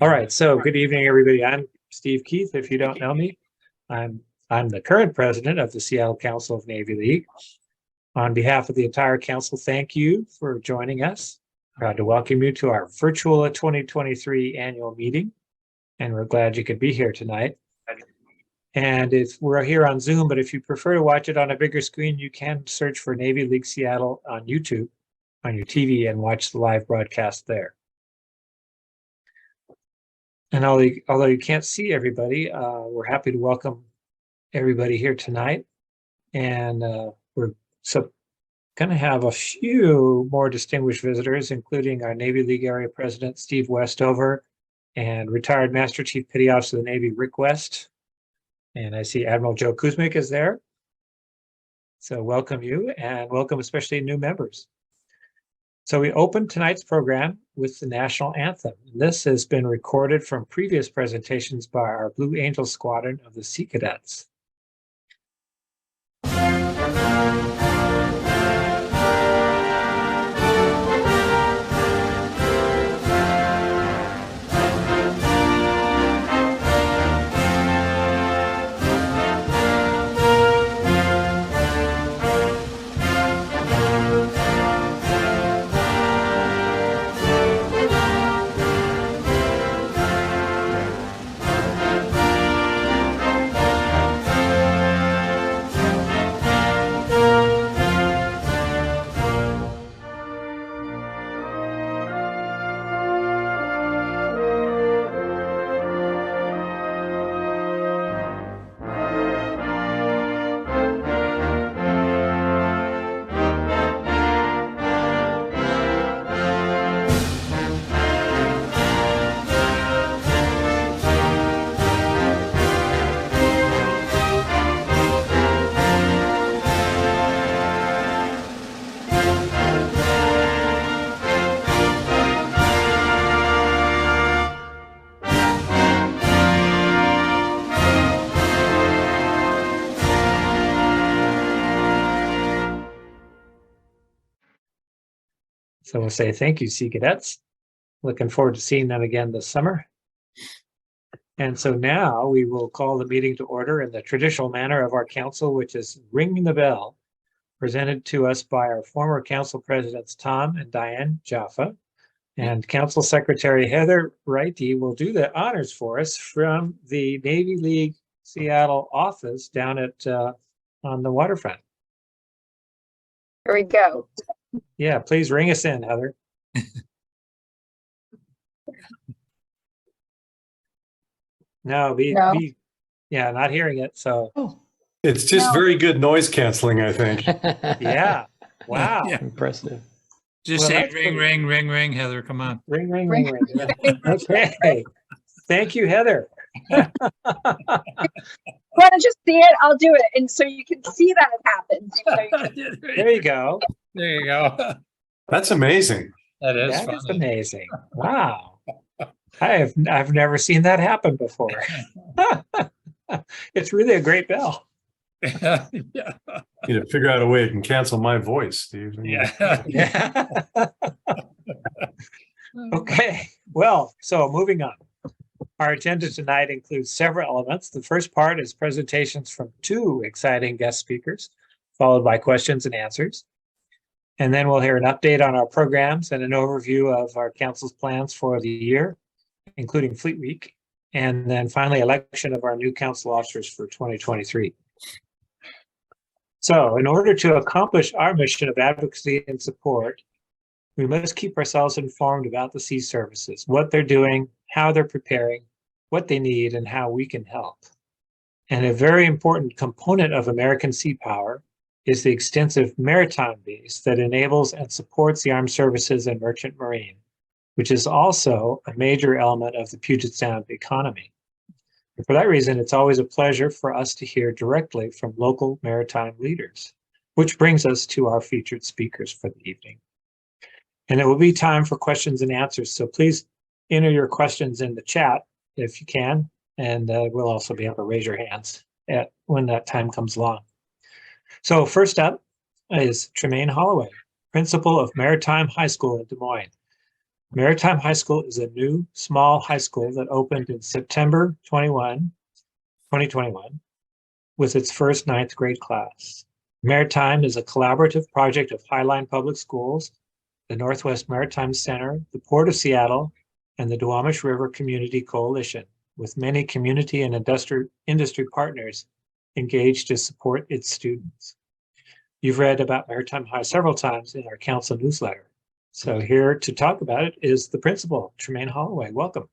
All right, so good evening, everybody. I'm Steve Keith. If you don't know me, I'm the current president of the Seattle Council of Navy League. On behalf of the entire council, thank you for joining us. Proud to welcome you to our virtual 2023 annual meeting, and we're glad you could be here tonight. And we're here on Zoom, but if you prefer to watch it on a bigger screen, you can search for Navy League Seattle on YouTube on your TV and watch the live broadcast there. And although you can't see everybody, we're happy to welcome everybody here tonight. And we're going to have a few more distinguished visitors, including our Navy League Area President, Steve Westover, and retired Master Chief Petty Officer of the Navy, Rick West. And I see Admiral Joe Kuzmic is there. So welcome you, and welcome especially new members. So we opened tonight's program with the national anthem. This has been recorded from previous presentations by our Blue Angel Squadron of the Sea Cadets. So we'll say thank you, Sea Cadets. Looking forward to seeing them again this summer. And so now we will call the meeting to order in the traditional manner of our council, which is ringing the bell, presented to us by our former council presidents, Tom and Diane Jaffa. And Council Secretary Heather Wrighty will do the honors for us from the Navy League Seattle office down at on the waterfront. Here we go. Yeah, please ring us in, Heather. No, yeah, not hearing it. So it's just very good noise canceling, I think. yeah, wow, Yeah. Impressive. Just say ring, ring, ring, ring, Heather. Come on. Ring, ring, ring, ring. Okay, thank you, Heather. Want to just see it? I'll do it, and so you can see that it happens. There you go. There you go. That's amazing. That is That funny. is amazing. Wow, I've never seen that happen before. It's really a great bell. Yeah. You to figure out a way you can cancel my voice, Steve. Yeah. Yeah. Okay, well, so moving on. Our agenda tonight includes several elements. The first part is presentations from two exciting guest speakers, followed by questions and answers. And then we'll hear an update on our programs and an overview of our council's plans for the year, including Fleet Week. And then finally, election of our new council officers for 2023. So in order to accomplish our mission of advocacy and support, we must keep ourselves informed about the sea services, what they're doing, how they're preparing, what they need, and how we can help. And a very important component of American sea power is the extensive maritime base that enables and supports the armed services and merchant marine, which is also a major element of the Puget Sound economy. And for that reason, it's always a pleasure for us to hear directly from local maritime leaders, which brings us to our featured speakers for the evening. And it will be time for questions and answers. So please enter your questions in the chat if you can, and we'll also be able to raise your hands when that time comes along. So first up is Tremain Holloway, principal of Maritime High School in Des Moines. Maritime High School is a new small high school that opened in September 2021, with its first ninth grade class. Maritime is a collaborative project of Highline Public Schools, the Northwest Maritime Center, the Port of Seattle, and the Duwamish River Community Coalition, with many community and industry partners engaged to support its students. You've read about Maritime High several times in our council newsletter. So here to talk about it is the principal, Tremain Holloway. Welcome.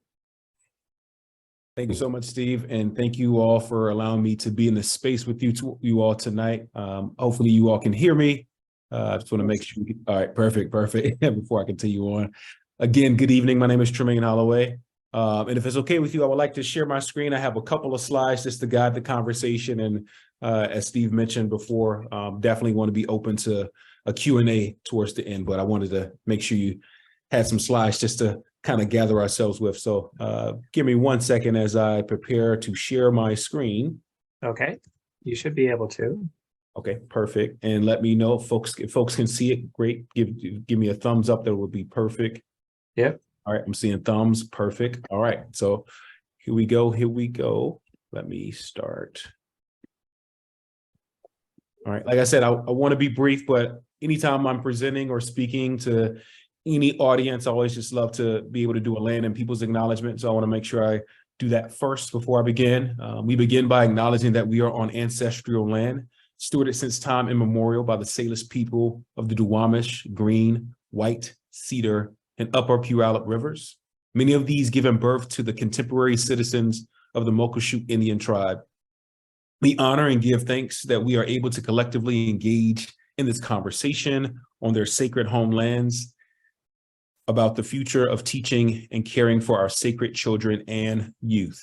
Thank you so much, Steve. And thank you all for allowing me to be in this space with you all tonight. Hopefully you all can hear me. I just want to make sure. All right, perfect. Before I continue on. Again, good evening. My name is Tremain Holloway. And if it's okay with you, I would like to share my screen. I have a couple of slides just to guide the conversation. And as Steve mentioned before, definitely want to be open to a Q&A towards the end, but I wanted to make sure you had some slides just to kind of gather ourselves with. So give me 1 second as I prepare to share my screen. Okay, you should be able to. Okay, perfect. And let me know if folks can see it. Great. Give me a thumbs up. That would be perfect. Yep. All right, I'm seeing thumbs. Perfect. All right, so here we go. Let me start. All right, like I said, I want to be brief, but anytime I'm presenting or speaking to any audience, I always just love to be able to do a land and people's acknowledgement. So I want to make sure I do that first before I begin. We begin by acknowledging that we are on ancestral land, stewarded since time immemorial by the Salish people of the Duwamish, Green, White, Cedar, and Upper Puyallup rivers. Many of these giving birth to the contemporary citizens of the Muckleshoot Indian tribe. We honor and give thanks that we are able to collectively engage in this conversation on their sacred homelands about the future of teaching and caring for our sacred children and youth.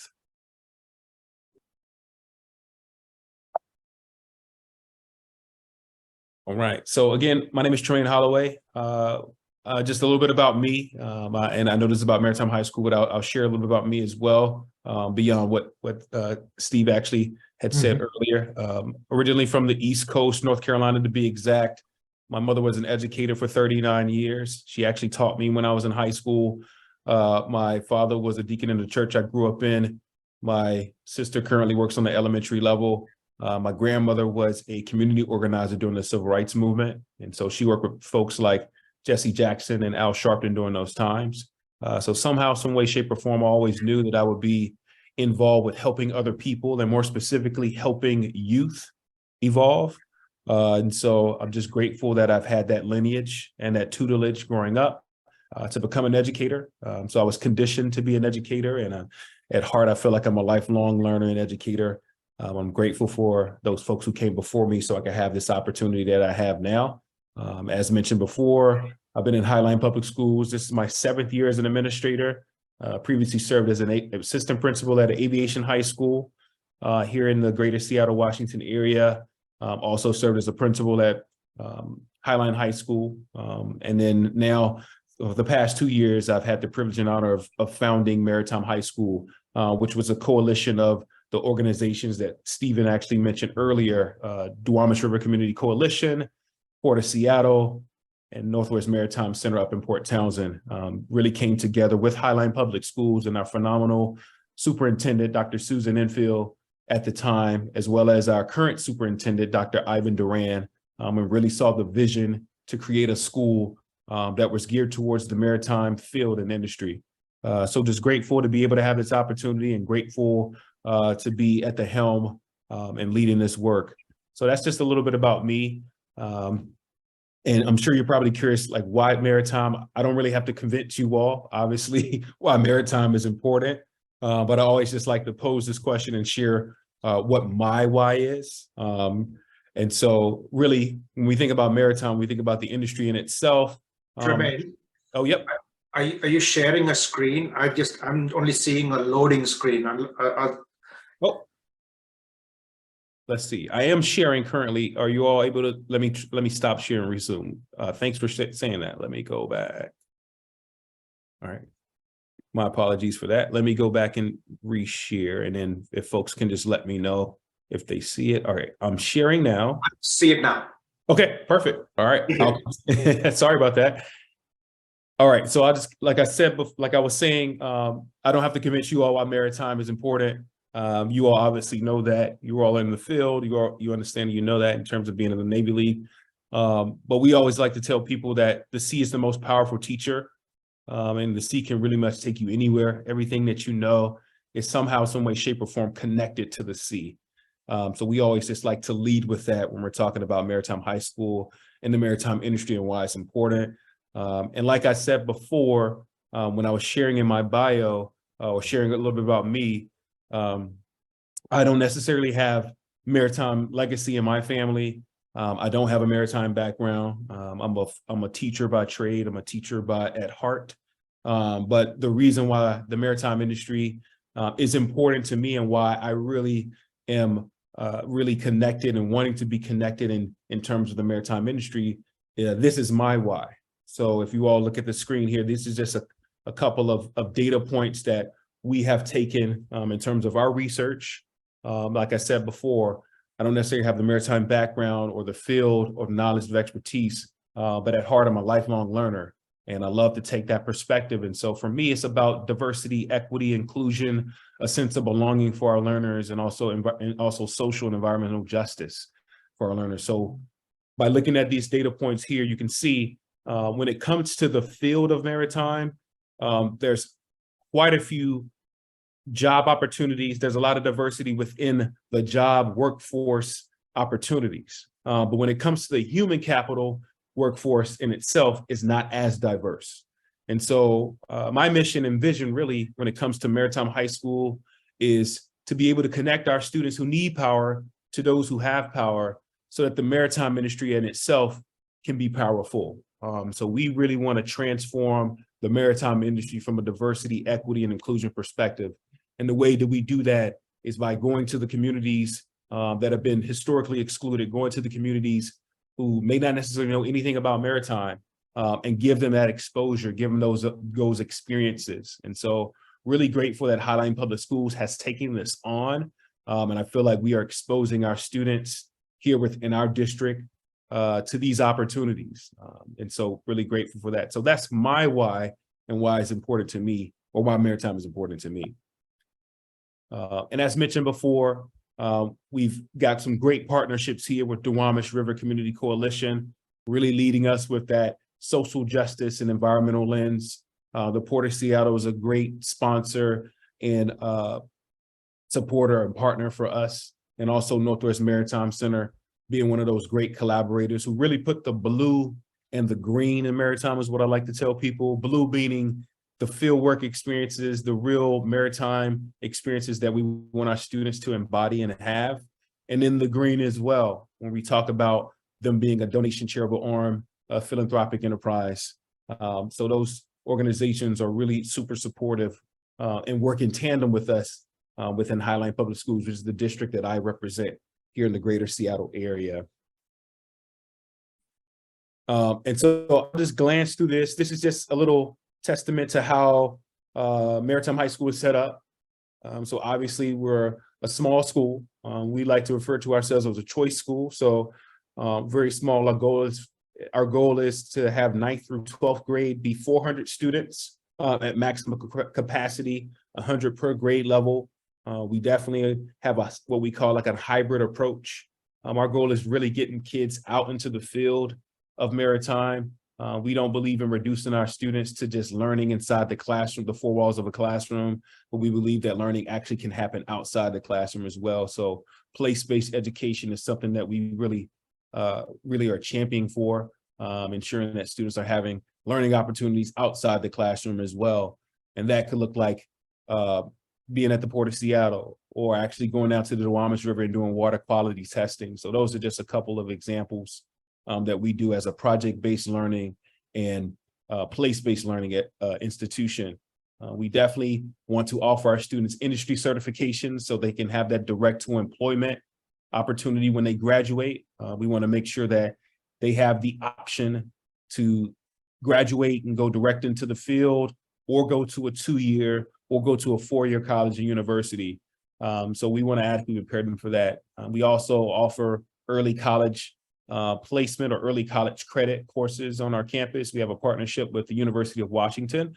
All right, so again, my name is Tremain Holloway. Just a little bit about me, and I know this is about Maritime High School, but I'll share a little bit about me as well, beyond what Steve actually had said earlier. Originally from the East Coast, North Carolina to be exact. My mother was an educator for 39 years. She actually taught me when I was in high school. My father was a deacon in the church I grew up in. My sister currently works on the elementary level. My grandmother was a community organizer during the civil rights movement. And so she worked with folks like Jesse Jackson and Al Sharpton during those times. So somehow, some way, shape, or form, I always knew that I would be involved with helping other people and more specifically helping youth evolve. And so I'm just grateful that I've had that lineage and that tutelage growing up to become an educator. So I was conditioned to be an educator, and at heart, I feel like I'm a lifelong learner and educator. I'm grateful for those folks who came before me so I could have this opportunity that I have now. As mentioned before, I've been in Highline Public Schools. This is my 7th year as an administrator. Previously served as an assistant principal at an aviation high school here in the greater Seattle, Washington area. Also served as a principal at Highline High School. And then now, over the past 2 years, I've had the privilege and honor of founding Maritime High School, which was a coalition of the organizations that Stephen actually mentioned earlier, Duwamish River Community Coalition, Port of Seattle, and Northwest Maritime Center up in Port Townsend, really came together with Highline Public Schools and our phenomenal superintendent, Dr. Susan Enfield, at the time, as well as our current superintendent, Dr. Ivan Duran, and really saw the vision to create a school that was geared towards the maritime field and industry. So just grateful to be able to have this opportunity and grateful to be at the helm and leading this work. So that's just a little bit about me. And I'm sure you're probably curious, like, why maritime? I don't really have to convince you all, obviously, why maritime is important. But I always just like to pose this question and share what my why is. And so really, when we think about maritime, we think about the industry in itself. Tremain, Oh, yep. are you sharing a screen? I'm only seeing a loading screen. Oh, let's see. I am sharing currently. Are you all able to let me stop sharing and resume? Thanks for saying that. Let me go back. All right. My apologies for that. Let me go back and reshare, and then if folks can just let me know if they see it. All right, I'm sharing now. I see it now. Okay, perfect. All right. Sorry about that. All right, so I just, like I said, like I was saying, I don't have to convince you all why maritime is important. You all obviously know that. You're all in the field. You understand, you know that in terms of being in the Navy League. But we always like to tell people that the sea is the most powerful teacher, and the sea can really much take you anywhere. Everything that you know is somehow, some way, shape, or form connected to the sea. So we always just like to lead with that when we're talking about maritime high school and the maritime industry and why it's important. And like I said before, when I was sharing in my bio or sharing a little bit about me, I don't necessarily have maritime legacy in my family. I don't have a maritime background. I'm a teacher by trade. I'm a teacher at heart. But the reason why the maritime industry is important to me and why I really am really connected and wanting to be connected in terms of the maritime industry, this is my why. So if you all look at the screen here, this is just a couple of data points that we have taken in terms of our research. Like I said before, I don't necessarily have the maritime background or the field or knowledge of expertise, but at heart, I'm a lifelong learner and I love to take that perspective. And so for me, it's about diversity, equity, inclusion, a sense of belonging for our learners, and also social and environmental justice for our learners. So by looking at these data points here, you can see when it comes to the field of maritime, there's quite a few job opportunities. There's a lot of diversity within the job workforce opportunities. But when it comes to the human capital workforce in itself is not as diverse. And so my mission and vision really when it comes to maritime high school is to be able to connect our students who need power to those who have power so that the maritime industry in itself can be powerful. So we really want to transform the maritime industry from a diversity, equity, and inclusion perspective. And the way that we do that is by going to the communities that have been historically excluded, going to the communities who may not necessarily know anything about maritime, and give them that exposure, give them those experiences. And so really grateful that Highline Public Schools has taken this on. And I feel like we are exposing our students here within our district to these opportunities. And so really grateful for that. So that's my why and why it's important to me, or why maritime is important to me. And as mentioned before, we've got some great partnerships here with the Duwamish River Community Coalition, really leading us with that social justice and environmental lens. The Port of Seattle is a great sponsor and supporter and partner for us, and also Northwest Maritime Center being one of those great collaborators who really put the blue and the green in maritime is what I like to tell people. Blue meaning the field work experiences, the real maritime experiences that we want our students to embody and have. And then the green as well, when we talk about them being a donation charitable arm, a philanthropic enterprise. So those organizations are really super supportive and work in tandem with us within Highline Public Schools, which is the district that I represent here in the greater Seattle area. And so I'll just glance through this. This is just a little testament to how Maritime High School is set up. So obviously we're a small school. We like to refer to ourselves as a choice school. So very small. Our goal is to have 9th through 12th grade be 400 students at maximum capacity, 100 per grade level. We definitely have what we call like a hybrid approach. Our goal is really getting kids out into the field of maritime. We don't believe in reducing our students to just learning inside the classroom, the four walls of a classroom, but we believe that learning actually can happen outside the classroom as well. So place-based education is something that we really are championing for, ensuring that students are having learning opportunities outside the classroom as well. And that could look like being at the Port of Seattle, or actually going out to the Duwamish River and doing water quality testing. So those are just a couple of examples that we do as a project-based learning and place-based learning institution. We definitely want to offer our students industry certifications so they can have that direct to employment opportunity when they graduate. We want to make sure that they have the option to graduate and go direct into the field, or go to a 2-year, or go to a 4-year college or university. So we want to adequately prepare them for that. We also offer early college placement or early college credit courses on our campus. We have a partnership with the University of Washington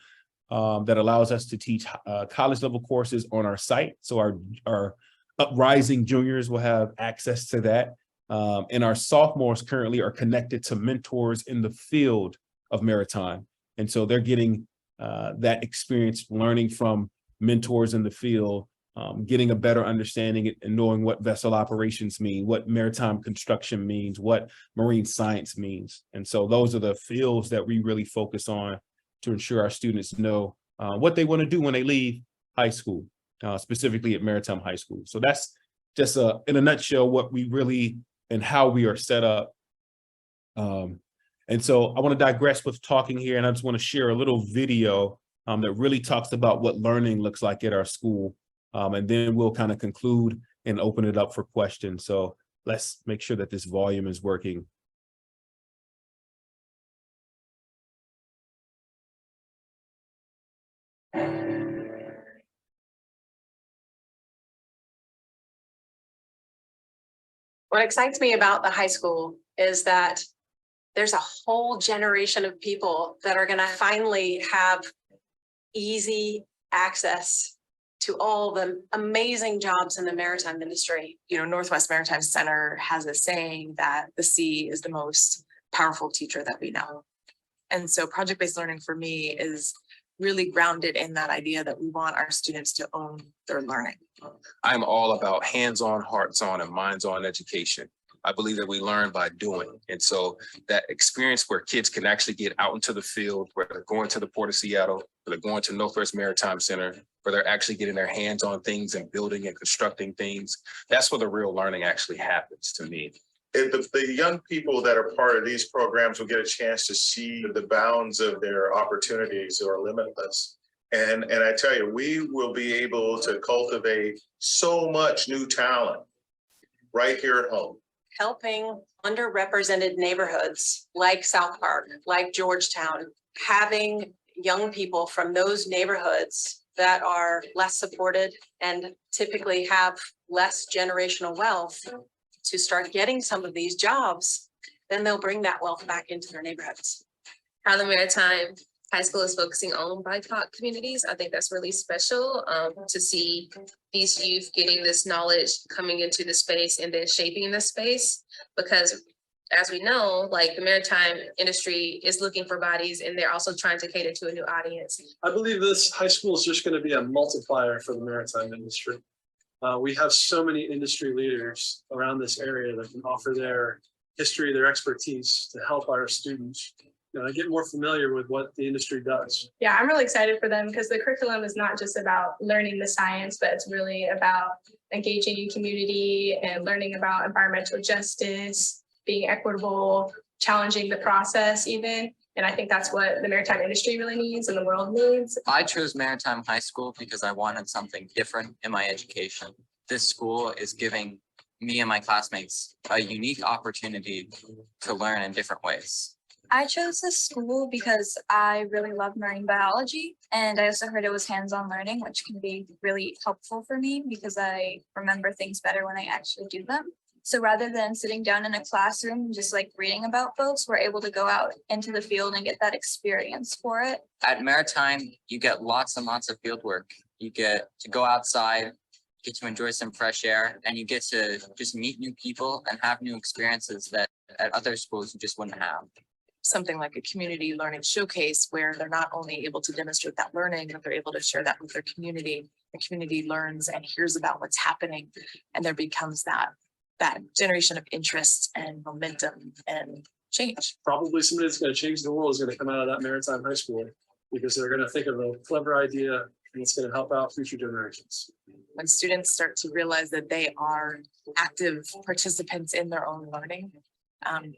that allows us to teach college level courses on our site. So our uprising juniors will have access to that. And our sophomores currently are connected to mentors in the field of maritime. And so they're getting that experience learning from mentors in the field, getting a better understanding and knowing what vessel operations mean, what maritime construction means, what marine science means. And so those are the fields that we really focus on to ensure our students know what they want to do when they leave high school, specifically at Maritime High School. So that's just in a nutshell what we really and how we are set up. And so I want to digress with talking here, and I just want to share a little video that really talks about what learning looks like at our school. And then we'll kind of conclude and open it up for questions. So let's make sure that this volume is working. What excites me about the high school is that there's a whole generation of people that are going to finally have easy access to all the amazing jobs in the maritime industry. You know, Northwest Maritime Center has a saying that the sea is the most powerful teacher that we know. And so project-based learning for me is really grounded in that idea that we want our students to own their learning. I'm all about hands-on, hearts-on, and minds-on education. I believe that we learn by doing. And so that experience where kids can actually get out into the field, where they're going to the Port of Seattle, where they're going to Northwest Maritime Center, where they're actually getting their hands on things and building and constructing things, that's where the real learning actually happens to me. If the young people that are part of these programs will get a chance to see the bounds of their opportunities are limitless. And I tell you, we will be able to cultivate so much new talent right here at home. Helping underrepresented neighborhoods like South Park, like Georgetown, having young people from those neighborhoods that are less supported and typically have less generational wealth to start getting some of these jobs, then they'll bring that wealth back into their neighborhoods. How the Maritime High School is focusing on BIPOC communities. I think that's really special to see these youth getting this knowledge coming into the space and then shaping the space, because as we know, like the maritime industry is looking for bodies and they're also trying to cater to a new audience. I believe this high school is just going to be a multiplier for the maritime industry. We have so many industry leaders around this area that can offer their history, their expertise to help our students get more familiar with what the industry does. Yeah, I'm really excited for them because the curriculum is not just about learning the science, but it's really about engaging in community and learning about environmental justice, being equitable, challenging the process even. And I think that's what the maritime industry really needs and the world needs. I chose Maritime High School because I wanted something different in my education. This school is giving me and my classmates a unique opportunity to learn in different ways. I chose this school because I really love marine biology, and I also heard it was hands-on learning, which can be really helpful for me because I remember things better when I actually do them. So rather than sitting down in a classroom and just like reading about boats, we're able to go out into the field and get that experience for it. At Maritime, you get lots and lots of field work. You get to go outside, get to enjoy some fresh air, and you get to just meet new people and have new experiences that at other schools you just wouldn't have. Something like a community learning showcase where they're not only able to demonstrate that learning, but they're able to share that with their community. The community learns and hears about what's happening, and there becomes that generation of interest and momentum and change. Probably somebody that's going to change the world is going to come out of that Maritime High School because they're going to think of a clever idea and it's going to help out future generations. When students start to realize that they are active participants in their own learning,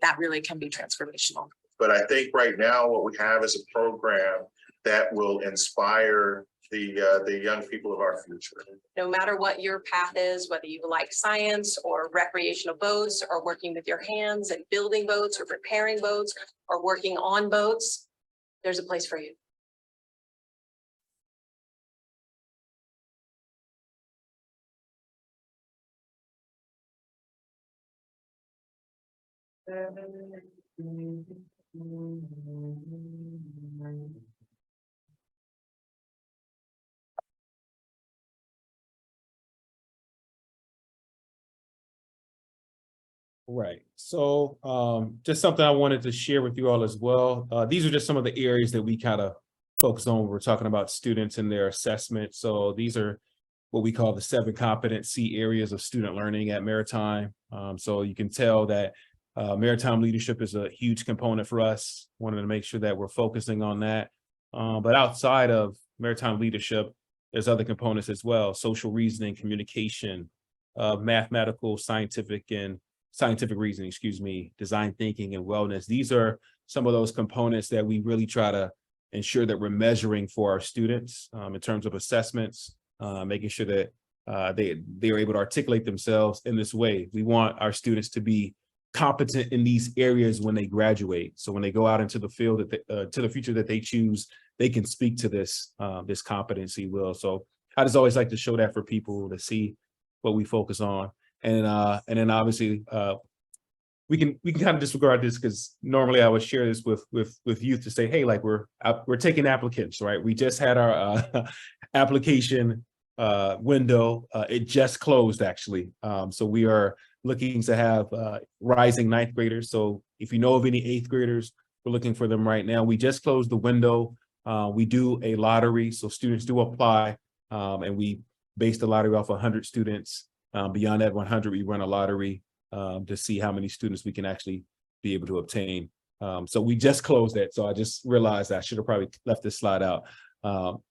that really can be transformational. But I think right now what we have is a program that will inspire the young people of our future. No matter what your path is, whether you like science or recreational boats or working with your hands and building boats or repairing boats or working on boats, there's a place for you. Right. So just something I wanted to share with you all as well. These are just some of the areas that we kind of focus on when we're talking about students and their assessment. So these are what we call the 7 competency areas of student learning at Maritime. So you can tell that Maritime leadership is a huge component for us. Wanted to make sure that we're focusing on that. But outside of Maritime leadership, there's other components as well: social reasoning, communication, mathematical, scientific reasoning, design thinking, and wellness. These are some of those components that we really try to ensure that we're measuring for our students in terms of assessments, making sure that they are able to articulate themselves in this way. We want our students to be competent in these areas when they graduate. So when they go out into the field, to the future that they choose, they can speak to this competency will. So I just always like to show that for people to see what we focus on. And then obviously we can kind of disregard this, because normally I would share this with youth to say, hey, like we're taking applicants, right? We just had our application window. It just closed, actually. So we are looking to have rising 9th graders. So if you know of any 8th graders, we're looking for them right now. We just closed the window. We do a lottery, so students do apply, and we base the lottery off 100 students. Beyond that 100, we run a lottery to see how many students we can actually be able to obtain. So we just closed that. So I just realized I should have probably left this slide out.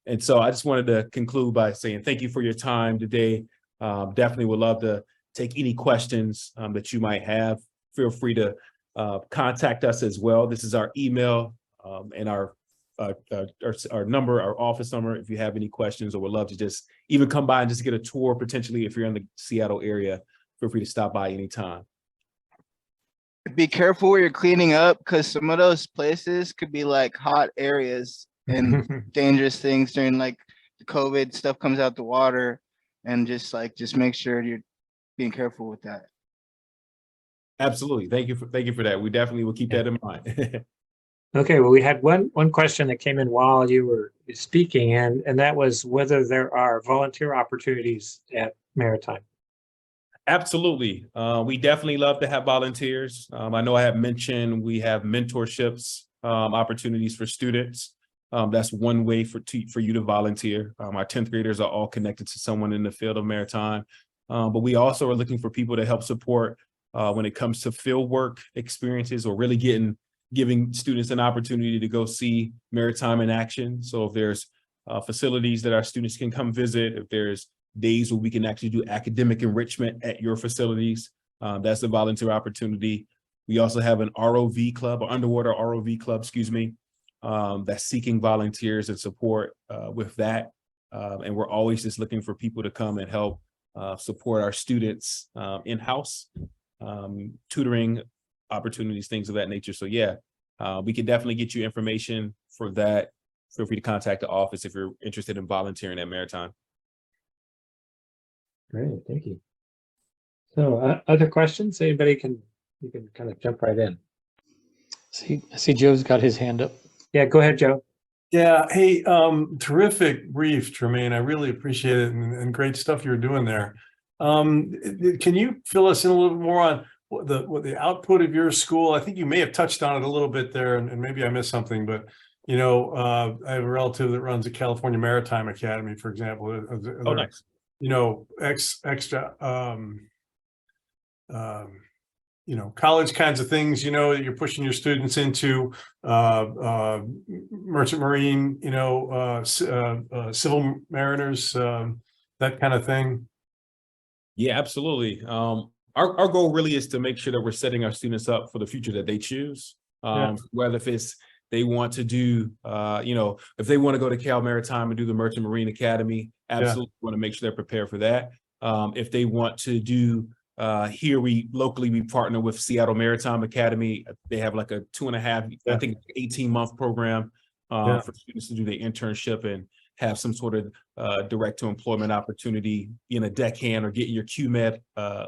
And so I just wanted to conclude by saying thank you for your time today. Definitely would love to take any questions that you might have. Feel free to contact us as well. This is our email and our number, our office number, if you have any questions, or would love to just even come by and just get a tour. Potentially, if you're in the Seattle area, feel free to stop by anytime. Be careful where you're cleaning up, because some of those places could be like hot areas and dangerous things during like the COVID stuff comes out the water, and just make sure you're being careful with that. Absolutely. Thank you for that. We definitely will keep that in mind. Okay, well, we had one question that came in while you were speaking, and that was whether there are volunteer opportunities at Maritime. Absolutely. We definitely love to have volunteers. I know I have mentioned we have mentorships, opportunities for students. That's one way for you to volunteer. Our 10th graders are all connected to someone in the field of Maritime. But we also are looking for people to help support when it comes to field work experiences, or really giving students an opportunity to go see Maritime in action. So if there's facilities that our students can come visit, if there's days where we can actually do academic enrichment at your facilities, that's a volunteer opportunity. We also have an ROV club, or underwater ROV club, that's seeking volunteers and support with that. And we're always just looking for people to come and help support our students in-house, tutoring opportunities, things of that nature. So yeah, we can definitely get you information for that. Feel free to contact the office if you're interested in volunteering at Maritime. Great, thank you. So other questions? You can kind of jump right in. I see Joe's got his hand up. Yeah, go ahead, Joe. Yeah, hey, terrific brief, Tremain. I really appreciate it, and great stuff you're doing there. Can you fill us in a little bit more on what the output of your school? I think you may have touched on it a little bit there, and maybe I missed something, but I have a relative that runs a California Maritime Academy, for example. Oh, nice. Extra college kinds of things, that you're pushing your students into, merchant marine, civil mariners, that kind of thing. Yeah, absolutely. Our goal really is to make sure that we're setting our students up for the future that they choose. Whether if it's they want to do, if they want to go to Cal Maritime and do the Merchant Marine Academy, absolutely want to make sure they're prepared for that. If they want to do, here locally we partner with Seattle Maritime Academy. They have like a 2.5, I think 18-month program for students to do their internship and have some sort of direct to employment opportunity, being a deckhand or getting your QMed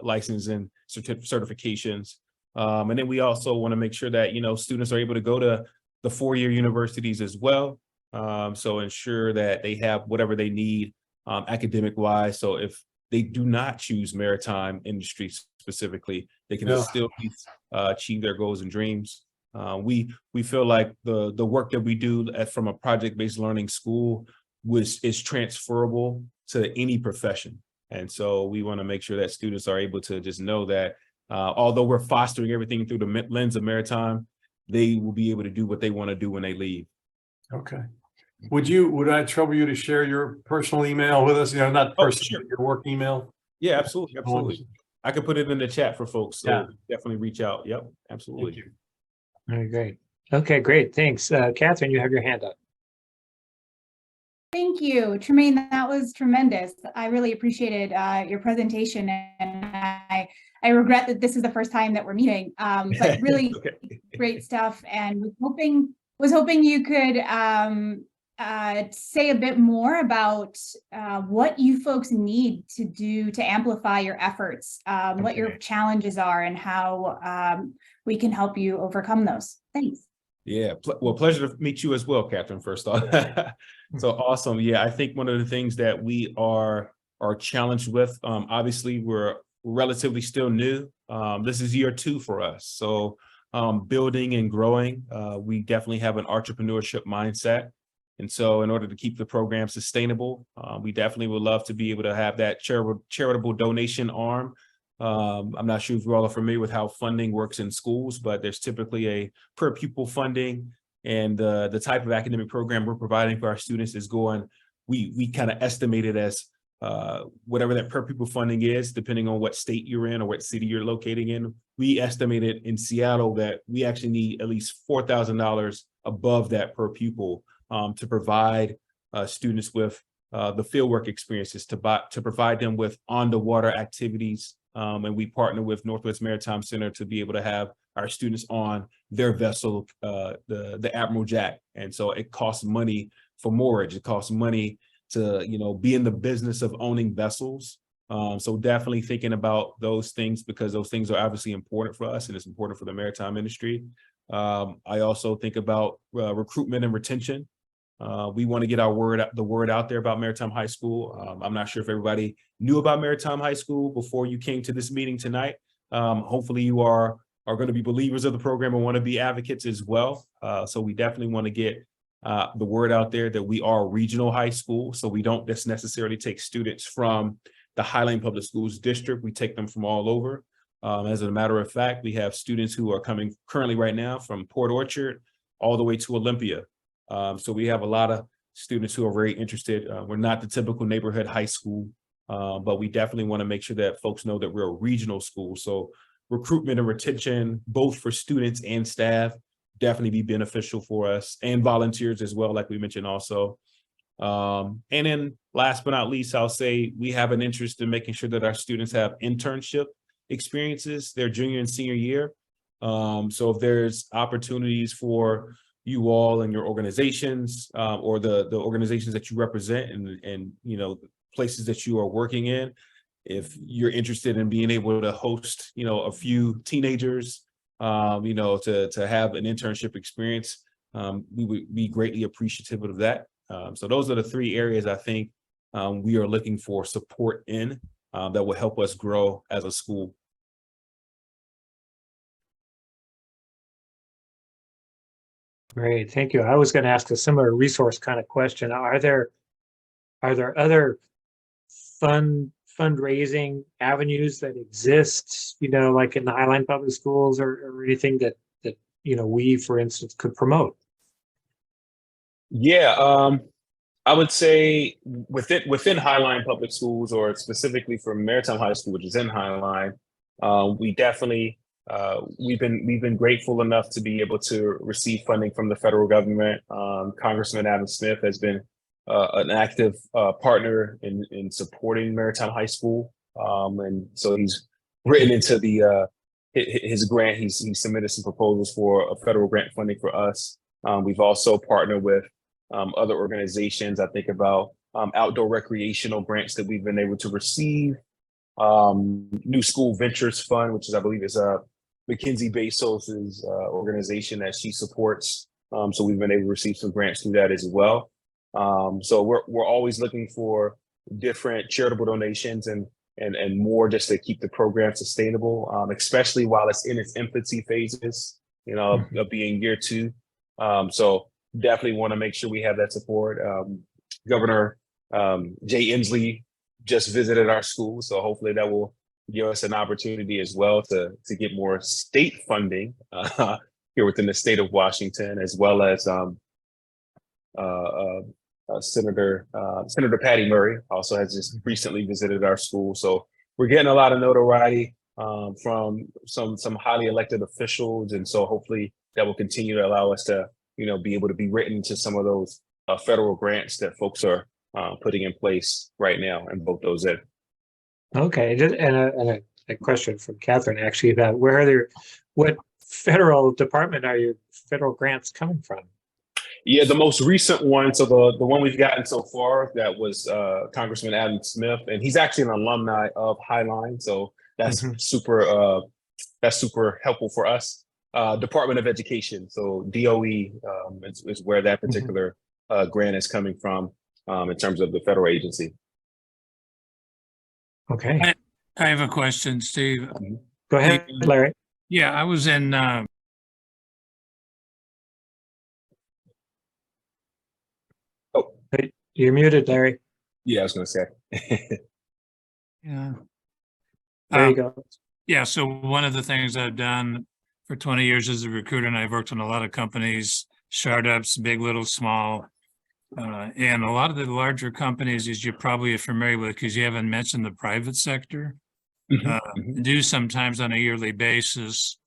license and certifications. And then we also want to make sure that, students are able to go to the four-year universities as well. So ensure that they have whatever they need academic wise. So if they do not choose maritime industry specifically, they can still achieve their goals and dreams. We feel like the work that we do from a project-based learning school is transferable to any profession. And so we want to make sure that students are able to just know that although we're fostering everything through the lens of maritime, they will be able to do what they want to do when they leave. Okay. Would I trouble you to share your personal email with us? Not personal, but your work email. Yeah, absolutely. Absolutely. I can put it in the chat for folks. So definitely reach out. Yep. Absolutely. Thank you. All right, great. Okay, great. Thanks. Catherine, you have your hand up. Thank you, Tremain. That was tremendous. I really appreciated your presentation, and I regret that this is the first time that we're meeting. But really great stuff, and was hoping you could say a bit more about what you folks need to do to amplify your efforts, what your challenges are, and how we can help you overcome those. Thanks. Yeah, well, pleasure to meet you as well, Catherine, first off. So awesome. Yeah, I think one of the things that we are challenged with, obviously we're relatively still new. This is year 2 for us. So building and growing, we definitely have an entrepreneurship mindset. And so in order to keep the program sustainable, we definitely would love to be able to have that charitable donation arm. I'm not sure if you all are familiar with how funding works in schools, but there's typically a per pupil funding, and the type of academic program we're providing for our students is we kind of estimate it as whatever that per pupil funding is, depending on what state you're in or what city you're locating in. We estimated in Seattle that we actually need at least $4,000 above that per pupil to provide students with the fieldwork experiences, to provide them with on-the-water activities. And we partner with Northwest Maritime Center to be able to have our students on their vessel, the Admiral Jack. And so it costs money for moorage. It costs money to, be in the business of owning vessels. So definitely thinking about those things, because those things are obviously important for us and it's important for the maritime industry. I also think about recruitment and retention. We want to get the word out there about Maritime High School. I'm not sure if everybody knew about Maritime High School before you came to this meeting tonight. Hopefully you are going to be believers of the program and want to be advocates as well. So we definitely want to get the word out there that we are a regional high school. So we don't just necessarily take students from the Highline Public Schools district. We take them from all over. As a matter of fact, we have students who are coming currently right now from Port Orchard all the way to Olympia. So we have a lot of students who are very interested. We're not the typical neighborhood high school, but we definitely want to make sure that folks know that we're a regional school. So recruitment and retention, both for students and staff, definitely be beneficial for us, and volunteers as well, like we mentioned also. And then last but not least, I'll say we have an interest in making sure that our students have internship experiences their junior and senior year. So if there's opportunities for you all and your organizations, or the organizations that you represent, and places that you are working in, if you're interested in being able to host a few teenagers to have an internship experience, we would be greatly appreciative of that. So those are the 3 areas I think we are looking for support in that will help us grow as a school. Great, thank you. I was going to ask a similar resource kind of question. Are there other fundraising avenues that exist, like in the Highline Public Schools, or anything that we, for instance, could promote? Yeah, I would say within Highline Public Schools, or specifically for Maritime High School, which is in Highline, we definitely we've been grateful enough to be able to receive funding from the federal government. Congressman Adam Smith has been an active partner in supporting Maritime High School, and so he's written into his grant. He's submitted some proposals for a federal grant funding for us. We've also partnered with other organizations. I think about outdoor recreational grants that we've been able to receive. New School Ventures Fund, which is, I believe, is Mackenzie Bezos's organization that she supports. So we've been able to receive some grants through that as well. So we're always looking for different charitable donations and more just to keep the program sustainable, especially while it's in its infancy phases, of being year 2. So definitely want to make sure we have that support. Governor Jay Inslee just visited our school, so hopefully that will give us an opportunity as well to get more state funding here within the state of Washington, as well as Senator Patty Murray also has just recently visited our school. So we're getting a lot of notoriety from some highly elected officials, and so hopefully that will continue to allow us to be able to be written to some of those federal grants that folks are putting in place right now and vote those in. Okay, and a question from Catherine actually about what federal department are your federal grants coming from? Yeah, the most recent one, so the one we've gotten so far, that was Congressman Adam Smith, and he's actually an alumni of Highline, so that's super helpful for us. Department of Education, so DOE is where that particular grant is coming from in terms of the federal agency. Okay. I have a question, Steve. Go ahead, Larry. Yeah, I was in Hey, you're muted, Larry. Yeah, I was going to say. yeah. There you go. Yeah, so one of the things I've done for 20 years as a recruiter, and I've worked on a lot of companies, startups, big, little, small, and a lot of the larger companies, as you're probably familiar with, because you haven't mentioned the private sector, do sometimes on a yearly basis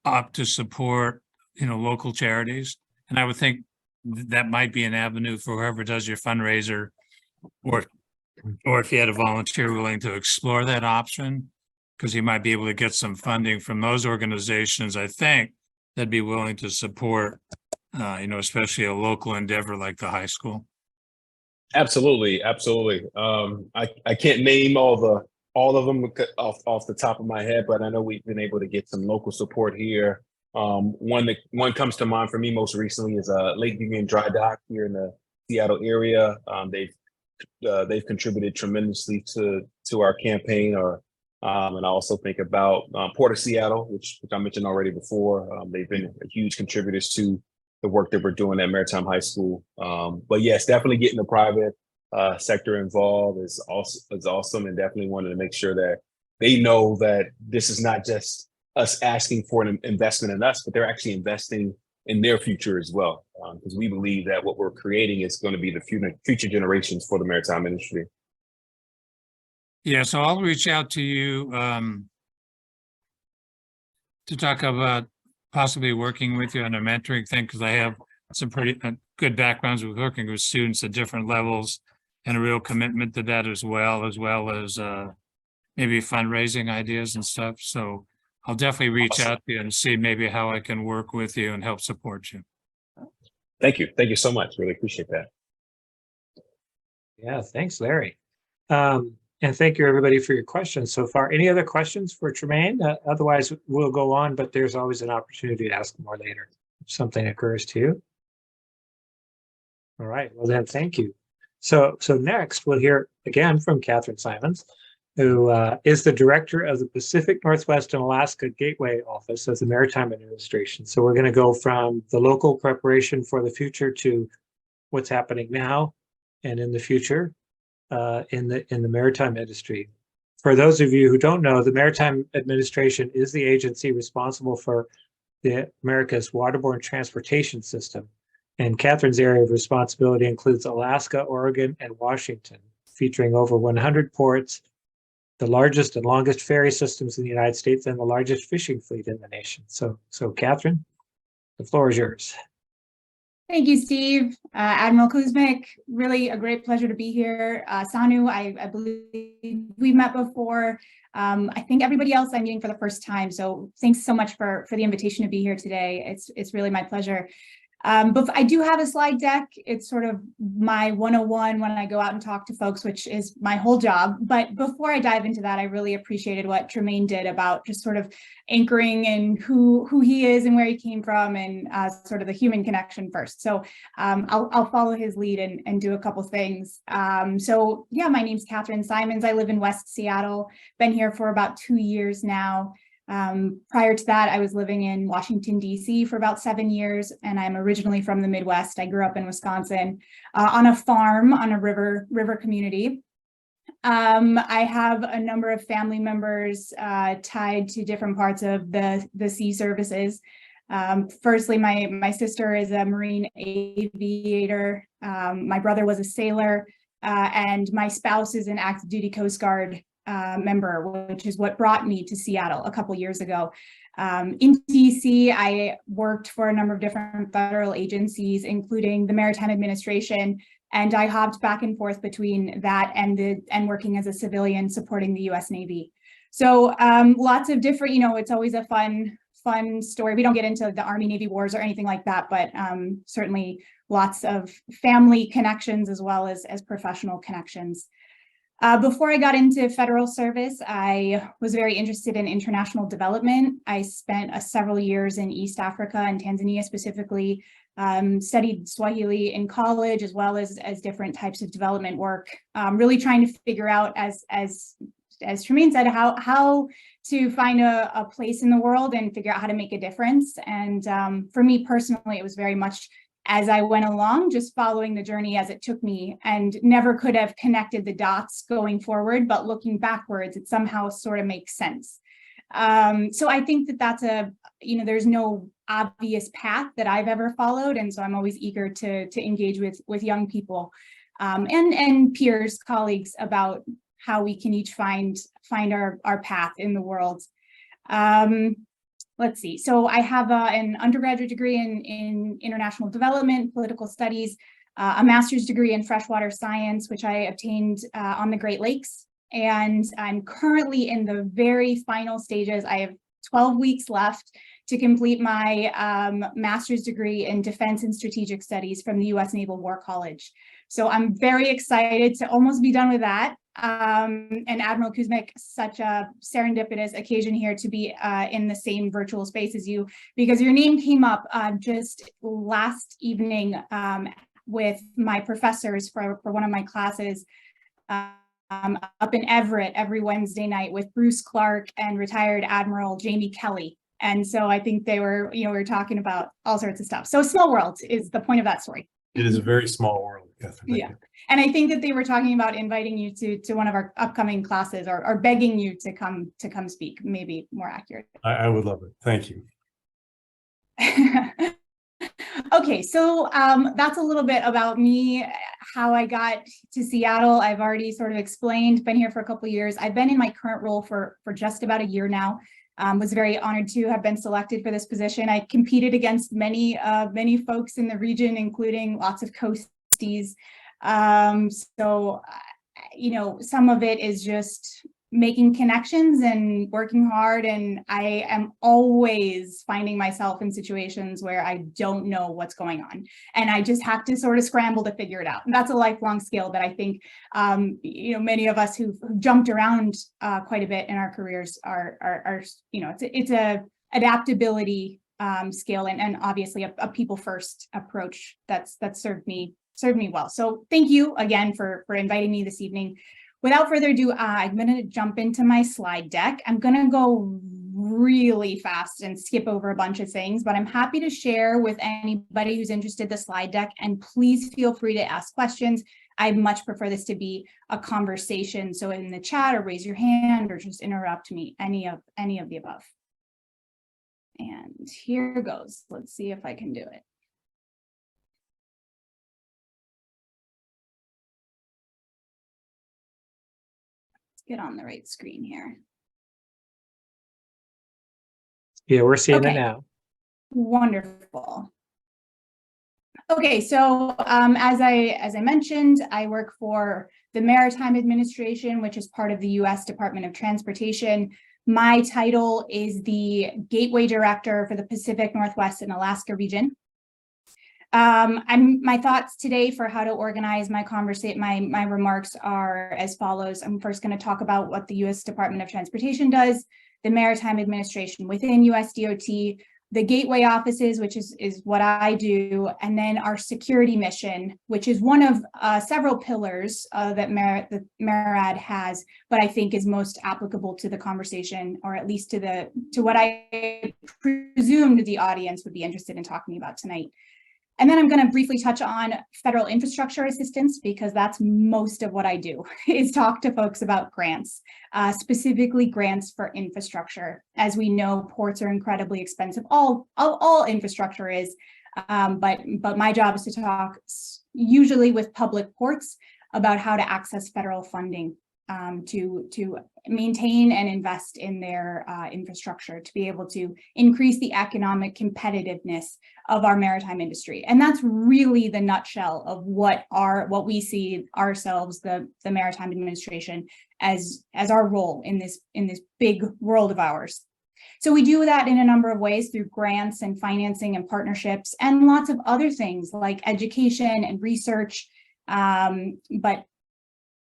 opt to support, local charities. And I would think that might be an avenue for whoever does your fundraiser, or if you had a volunteer willing to explore that option, because you might be able to get some funding from those organizations, I think, that'd be willing to support, especially a local endeavor like the high school. Absolutely. I can't name all of them off the top of my head, but I know we've been able to get some local support here. One comes to mind for me most recently is Lake Union Dry Dock here in the Seattle area. They've contributed tremendously to our campaign, and I also think about Port of Seattle, which I mentioned already before. They've been huge contributors to the work that we're doing at Maritime High School. But yes, definitely getting the private sector involved is awesome, and definitely wanted to make sure that they know that this is not just us asking for an investment in us, but they're actually investing in their future as well, because we believe that what we're creating is going to be the future generations for the maritime industry. Yeah, so I'll reach out to you to talk about possibly working with you on a mentoring thing, because I have some pretty good backgrounds with working with students at different levels and a real commitment to that as well as maybe fundraising ideas and stuff. So I'll definitely reach out to you and see maybe how I can work with you and help support you. Thank you. Thank you so much. Really appreciate that. Yeah, thanks, Larry. And thank you, everybody, for your questions so far. Any other questions for Tremain? Otherwise, we'll go on, but there's always an opportunity to ask more later if something occurs to you. All right, well then, thank you. So next, we'll hear again from Catherine Simons, who is the director of the Pacific Northwest and Alaska Gateway Office of the Maritime Administration. So we're going to go from the local preparation for the future to what's happening now and in the future in the maritime industry. For those of you who don't know, the Maritime Administration is the agency responsible for America's waterborne transportation system. And Catherine's area of responsibility includes Alaska, Oregon, and Washington, featuring over 100 ports, the largest and longest ferry systems in the United States, and the largest fishing fleet in the nation. So Catherine, the floor is yours. Thank you, Steve. Admiral Kuzmic, really a great pleasure to be here. Sanu, I believe we met before. I think everybody else I'm meeting for the first time. So thanks so much for the invitation to be here today. It's really my pleasure. But I do have a slide deck. It's sort of my 101 when I go out and talk to folks, which is my whole job. But before I dive into that, I really appreciated what Tremain did about just sort of anchoring in who he is and where he came from, and sort of the human connection first. So I'll follow his lead and do a couple things. So yeah, my name's Catherine Simons. I live in West Seattle, been here for about 2 years now. Prior to that, I was living in Washington, D.C. for about 7 years, and I'm originally from the Midwest. I grew up in Wisconsin on a farm on a river community. I have a number of family members tied to different parts of the sea services. Firstly, my sister is a Marine aviator. My brother was a sailor, and my spouse is an active duty Coast Guard member, which is what brought me to Seattle a couple years ago. In DC, I worked for a number of different federal agencies, including the Maritime Administration, and I hopped back and forth between that and working as a civilian supporting the U.S. Navy. So lots of different, it's always a fun story. We don't get into the Army-Navy wars or anything like that, but certainly lots of family connections as well as professional connections. Before I got into federal service, I was very interested in international development. I spent several years in East Africa and Tanzania specifically, studied Swahili in college, as well as different types of development work, really trying to figure out, as Tremain said, how to find a place in the world and figure out how to make a difference. And for me personally, it was very much as I went along, just following the journey as it took me, and never could have connected the dots going forward, but looking backwards, it somehow sort of makes sense. So I think that's there's no obvious path that I've ever followed. And so I'm always eager to engage with young people and peers, colleagues, about how we can each find our path in the world. Let's see. So I have an undergraduate degree in international development, political studies, a master's degree in freshwater science, which I obtained on the Great Lakes. And I'm currently in the very final stages. I have 12 weeks left to complete my master's degree in defense and strategic studies from the U.S. Naval War College. So I'm very excited to almost be done with that. And Admiral Kuzmic, such a serendipitous occasion here to be in the same virtual space as you, because your name came up just last evening with my professors for one of my classes up in Everett every Wednesday night with Bruce Clark and retired Admiral Jamie Kelly. And so I think they were, we were talking about all sorts of stuff. So small world is the point of that story. It is a very small world, Catherine. Yeah. And I think that they were talking about inviting you to one of our upcoming classes, or begging you to come speak, maybe more accurate. I would love it. Thank you. Okay, so that's a little bit about me, how I got to Seattle. I've already sort of explained, been here for a couple of years. I've been in my current role for just about a year now. Was very honored to have been selected for this position. I competed against many folks in the region, including lots of coasties. So, some of it is just making connections and working hard. And I am always finding myself in situations where I don't know what's going on. And I just have to sort of scramble to figure it out. And that's a lifelong skill that I think, many of us who've jumped around quite a bit in our careers are it's a adaptability skill and obviously a people first approach that's served me well. So thank you again for inviting me this evening. Without further ado, I'm going to jump into my slide deck. I'm going to go really fast and skip over a bunch of things, but I'm happy to share with anybody who's interested the slide deck, and please feel free to ask questions. I much prefer this to be a conversation. So in the chat, or raise your hand, or just interrupt me, any of the above. And here goes. Let's see if I can do it. Get on the right screen here. Yeah, we're seeing it now. Wonderful. Okay, so as I mentioned, I work for the Maritime Administration, which is part of the U.S. Department of Transportation. My title is the Gateway Director for the Pacific Northwest and Alaska region. My thoughts today for how to organize my my remarks are as follows. I'm first going to talk about what the U.S. Department of Transportation does, the Maritime Administration within USDOT, the gateway offices, which is what I do, and then our security mission, which is one of several pillars that MARAD has, but I think is most applicable to the conversation, or at least to what I presumed the audience would be interested in talking about tonight. And then I'm going to briefly touch on federal infrastructure assistance, because that's most of what I do, is talk to folks about grants, specifically grants for infrastructure. As we know, ports are incredibly expensive. All infrastructure is, but my job is to talk usually with public ports about how to access federal funding to maintain and invest in their infrastructure, to be able to increase the economic competitiveness of our maritime industry. And that's really the nutshell of what we see ourselves, the Maritime Administration, as our role in this big world of ours. So we do that in a number of ways, through grants and financing and partnerships and lots of other things like education and research. But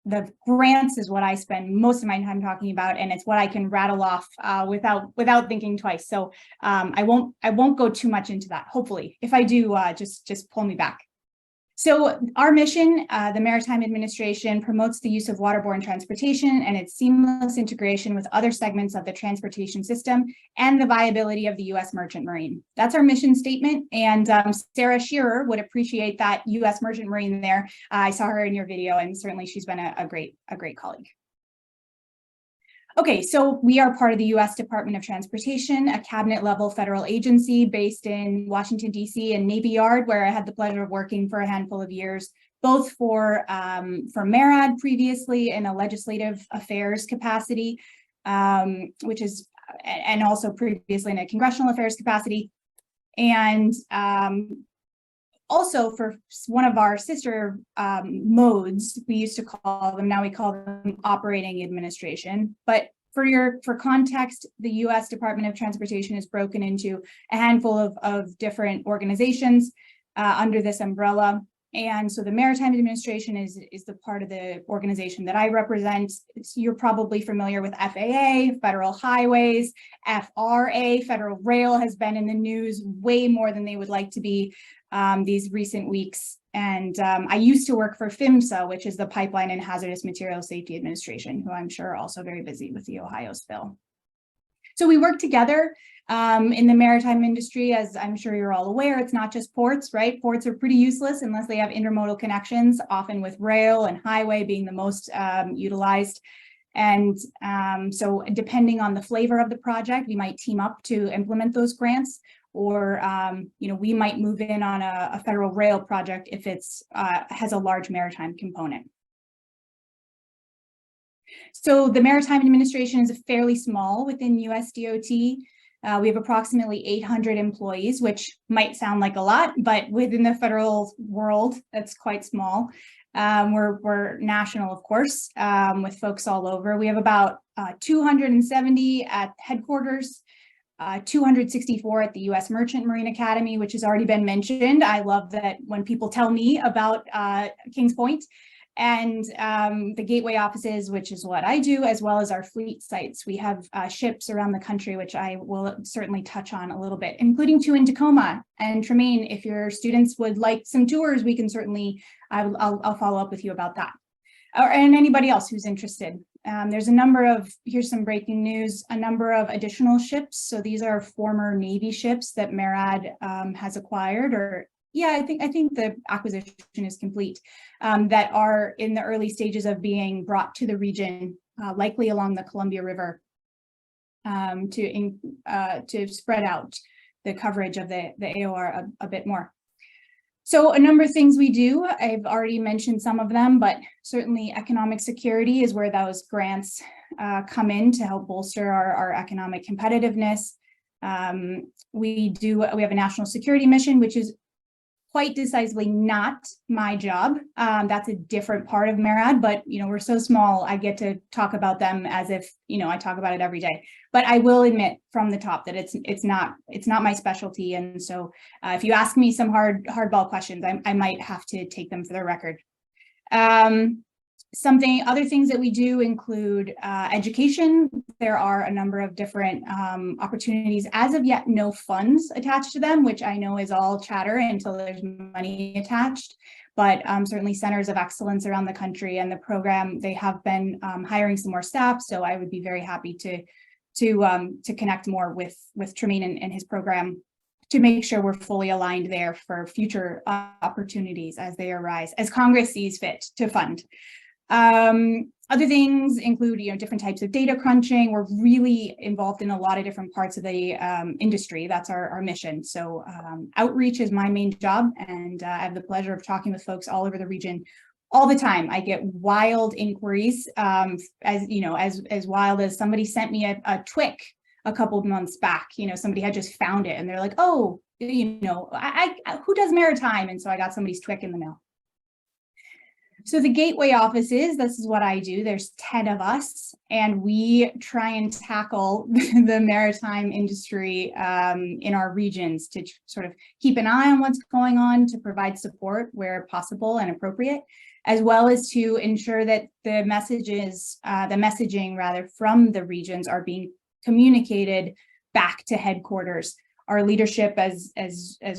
the grants is what I spend most of my time talking about, and it's what I can rattle off without thinking twice. So I won't go too much into that. Hopefully, if I do, just pull me back. So our mission, the Maritime Administration, promotes the use of waterborne transportation and its seamless integration with other segments of the transportation system and the viability of the U.S. merchant marine. That's our mission statement. And Sarah Shearer would appreciate that U.S. merchant marine there. I saw her in your video, and certainly she's been a great colleague. Okay, so we are part of the U.S. Department of Transportation, a cabinet-level federal agency based in Washington, D.C. and Navy Yard, where I had the pleasure of working for a handful of years, both for MARAD previously in a legislative affairs capacity, and also previously in a congressional affairs capacity, and also for one of our sister modes. We used to call them, now we call them operating administration. But for context, the U.S. Department of Transportation is broken into a handful of different organizations under this umbrella. And so the Maritime Administration is the part of the organization that I represent. You're probably familiar with FAA, Federal Highways, FRA, Federal Rail has been in the news way more than they would like to be these recent weeks. And I used to work for PHMSA, which is the Pipeline and Hazardous Materials Safety Administration, who I'm sure are also very busy with the Ohio spill. So we work together in the maritime industry. As I'm sure you're all aware, it's not just ports, right? Ports are pretty useless unless they have intermodal connections, often with rail and highway being the most utilized. And so depending on the flavor of the project, we might team up to implement those grants, or we might move in on a federal rail project if it's has a large maritime component. So the Maritime Administration is fairly small within USDOT. We have approximately 800 employees, which might sound like a lot, but within the federal world, that's quite small. We're national, of course, with folks all over. We have about 270 at headquarters, 264 at the U.S. Merchant Marine Academy, which has already been mentioned. I love that when people tell me about Kings Point, and the gateway offices, which is what I do, as well as our fleet sites. We have ships around the country, which I will certainly touch on a little bit, including 2 in Tacoma and Tremain. If your students would like some tours, we can certainly, I'll follow up with you about that. And anybody else who's interested. There's a number of, here's some breaking news, a number of additional ships. So these are former Navy ships that MARAD has acquired, or yeah, I think the acquisition is complete, that are in the early stages of being brought to the region, likely along the Columbia River, to spread out the coverage of the AOR a bit more. So a number of things we do, I've already mentioned some of them, but certainly economic security is where those grants come in to help bolster our economic competitiveness. We have a national security mission, which is quite decisively not my job. That's a different part of Marad, but we're so small, I get to talk about them as if I talk about it every day. But I will admit from the top that it's not my specialty, and so if you ask me some hardball questions, I might have to take them for the record. Other things that we do include education. There are a number of different opportunities. As of yet, no funds attached to them, which I know is all chatter until there's money attached. But certainly centers of excellence around the country and the program, they have been hiring some more staff. So I would be very happy to connect more with Tremain and his program to make sure we're fully aligned there for future opportunities as they arise, as Congress sees fit to fund. Other things include, different types of data crunching. We're really involved in a lot of different parts of the industry. That's our mission. So outreach is my main job, and I have the pleasure of talking with folks all over the region all the time. I get wild inquiries, as wild as somebody sent me a TWIC a couple of months back. Somebody had just found it and they're like, oh, who does maritime? And so I got somebody's TWIC in the mail. So the gateway offices, this is what I do. There's 10 of us, and we try and tackle the maritime industry in our regions to sort of keep an eye on what's going on, to provide support where possible and appropriate, as well as to ensure that the messaging rather from the regions are being communicated back to headquarters. Our leadership, as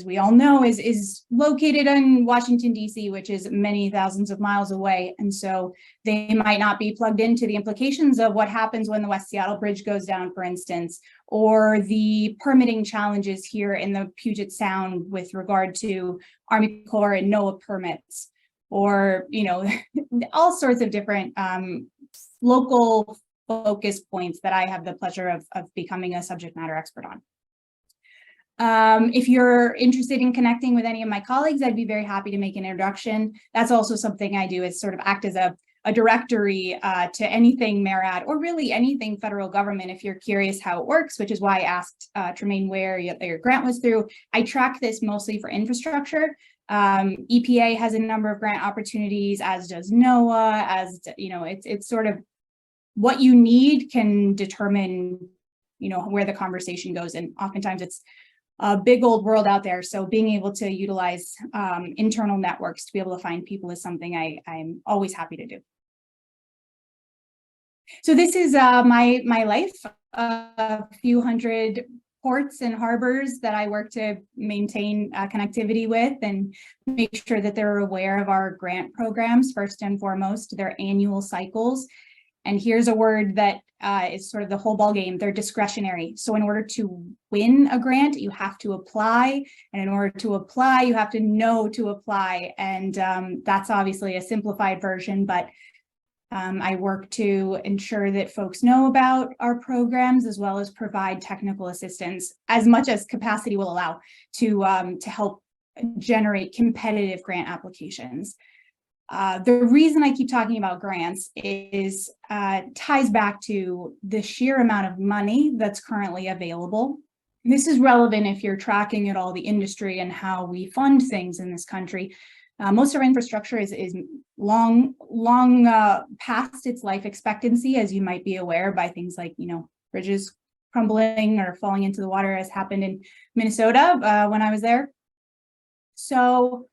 we all know, is located in Washington, D.C., which is many thousands of miles away. And so they might not be plugged into the implications of what happens when the West Seattle Bridge goes down, for instance, or the permitting challenges here in the Puget Sound with regard to Army Corps and NOAA permits, or, all sorts of different local focus points that I have the pleasure of becoming a subject matter expert on. If you're interested in connecting with any of my colleagues, I'd be very happy to make an introduction. That's also something I do, is sort of act as a directory to anything Marad, or really anything federal government, if you're curious how it works, which is why I asked Tremain where your grant was through. I track this mostly for infrastructure. EPA has a number of grant opportunities, as does NOAA, it's sort of what you need can determine, where the conversation goes. And oftentimes it's a big old world out there. So being able to utilize internal networks to be able to find people is something I'm always happy to do. So this is my life, a few hundred ports and harbors that I work to maintain connectivity with and make sure that they're aware of our grant programs, first and foremost, their annual cycles. And here's a word that is sort of the whole ball game. They're discretionary. So in order to win a grant, you have to apply. And in order to apply, you have to know to apply. And that's obviously a simplified version, but I work to ensure that folks know about our programs, as well as provide technical assistance as much as capacity will allow to help generate competitive grant applications. The reason I keep talking about grants is ties back to the sheer amount of money that's currently available. This is relevant if you're tracking at all the industry and how we fund things in this country. Most of our infrastructure is long past its life expectancy, as you might be aware, by things like, bridges crumbling or falling into the water, as happened in Minnesota when I was there. So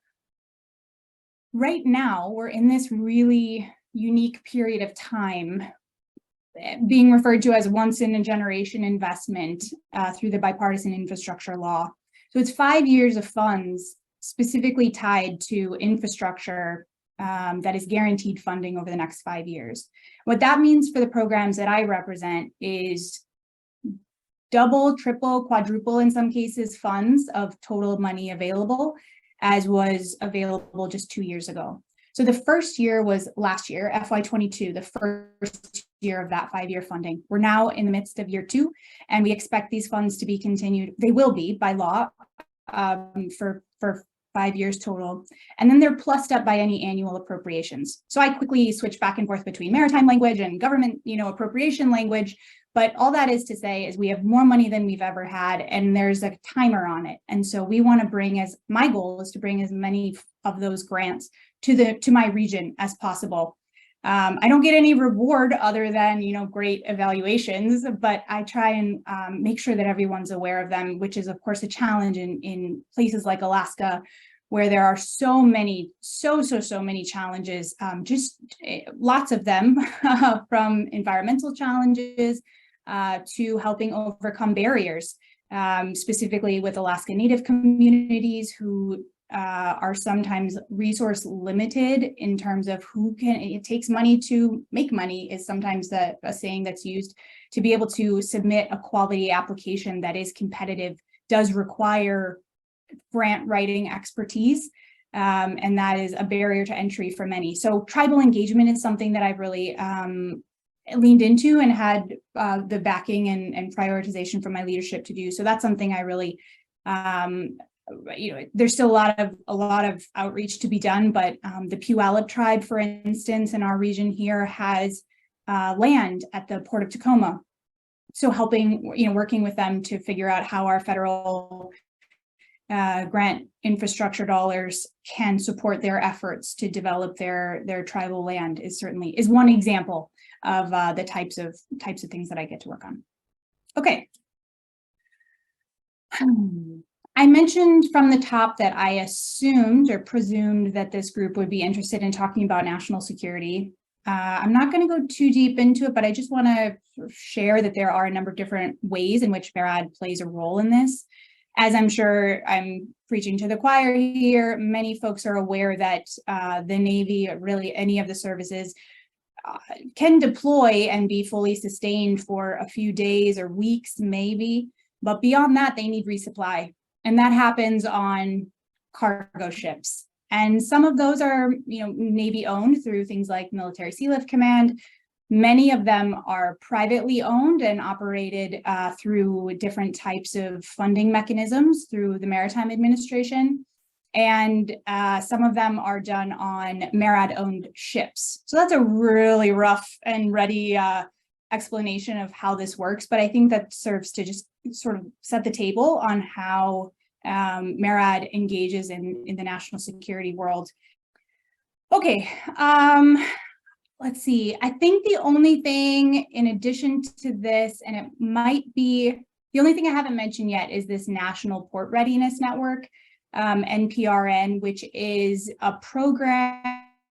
right now, we're in this really unique period of time being referred to as once in a generation investment through the bipartisan infrastructure law. So it's 5 years of funds specifically tied to infrastructure that is guaranteed funding over the next 5 years. What that means for the programs that I represent is double, triple, quadruple, in some cases, funds of total money available, as was available just 2 years ago. So the first year was last year, FY22, the first year of that 5-year funding. We're now in the midst of year 2, and we expect these funds to be continued. They will be by law for 5 years total. And then they're plussed up by any annual appropriations. So I quickly switch back and forth between maritime language and government, appropriation language. But all that is to say is we have more money than we've ever had, and there's a timer on it. And so we want to my goal is to bring as many of those grants to my region as possible. I don't get any reward other than, great evaluations, but I try and make sure that everyone's aware of them, which is of course a challenge in places like Alaska, where there are so many challenges, lots of them from environmental challenges to helping overcome barriers, specifically with Alaska Native communities who are sometimes resource limited in terms of it takes money to make money is sometimes a saying that's used. To be able to submit a quality application that is competitive does require grant writing expertise, and that is a barrier to entry for many. So tribal engagement is something that I've really leaned into and had the backing and prioritization from my leadership to do. So that's something I really there's still a lot of outreach to be done, but the Puyallup tribe, for instance, in our region here has land at the Port of Tacoma. So working with them to figure out how our federal grant infrastructure dollars can support their efforts to develop their tribal land is one example of the types of things that I get to work on. Okay. I mentioned from the top that I assumed or presumed that this group would be interested in talking about national security. I'm not going to go too deep into it, but I just want to share that there are a number of different ways in which MARAD plays a role in this. As I'm sure I'm preaching to the choir here, many folks are aware that the Navy, really any of the services, can deploy and be fully sustained for a few days or weeks maybe, but beyond that, they need resupply. And that happens on cargo ships. And some of those are, Navy owned through things like Military Sea Lift Command. Many of them are privately owned and operated through different types of funding mechanisms through the Maritime Administration. And some of them are done on MARAD-owned ships. So that's a really rough and ready explanation of how this works, but I think that serves to just sort of set the table on how MARAD engages in the national security world. Okay, let's see. I think the only thing in addition to this, and it might be, the only thing I haven't mentioned yet is this National Port Readiness Network, NPRN, which is a program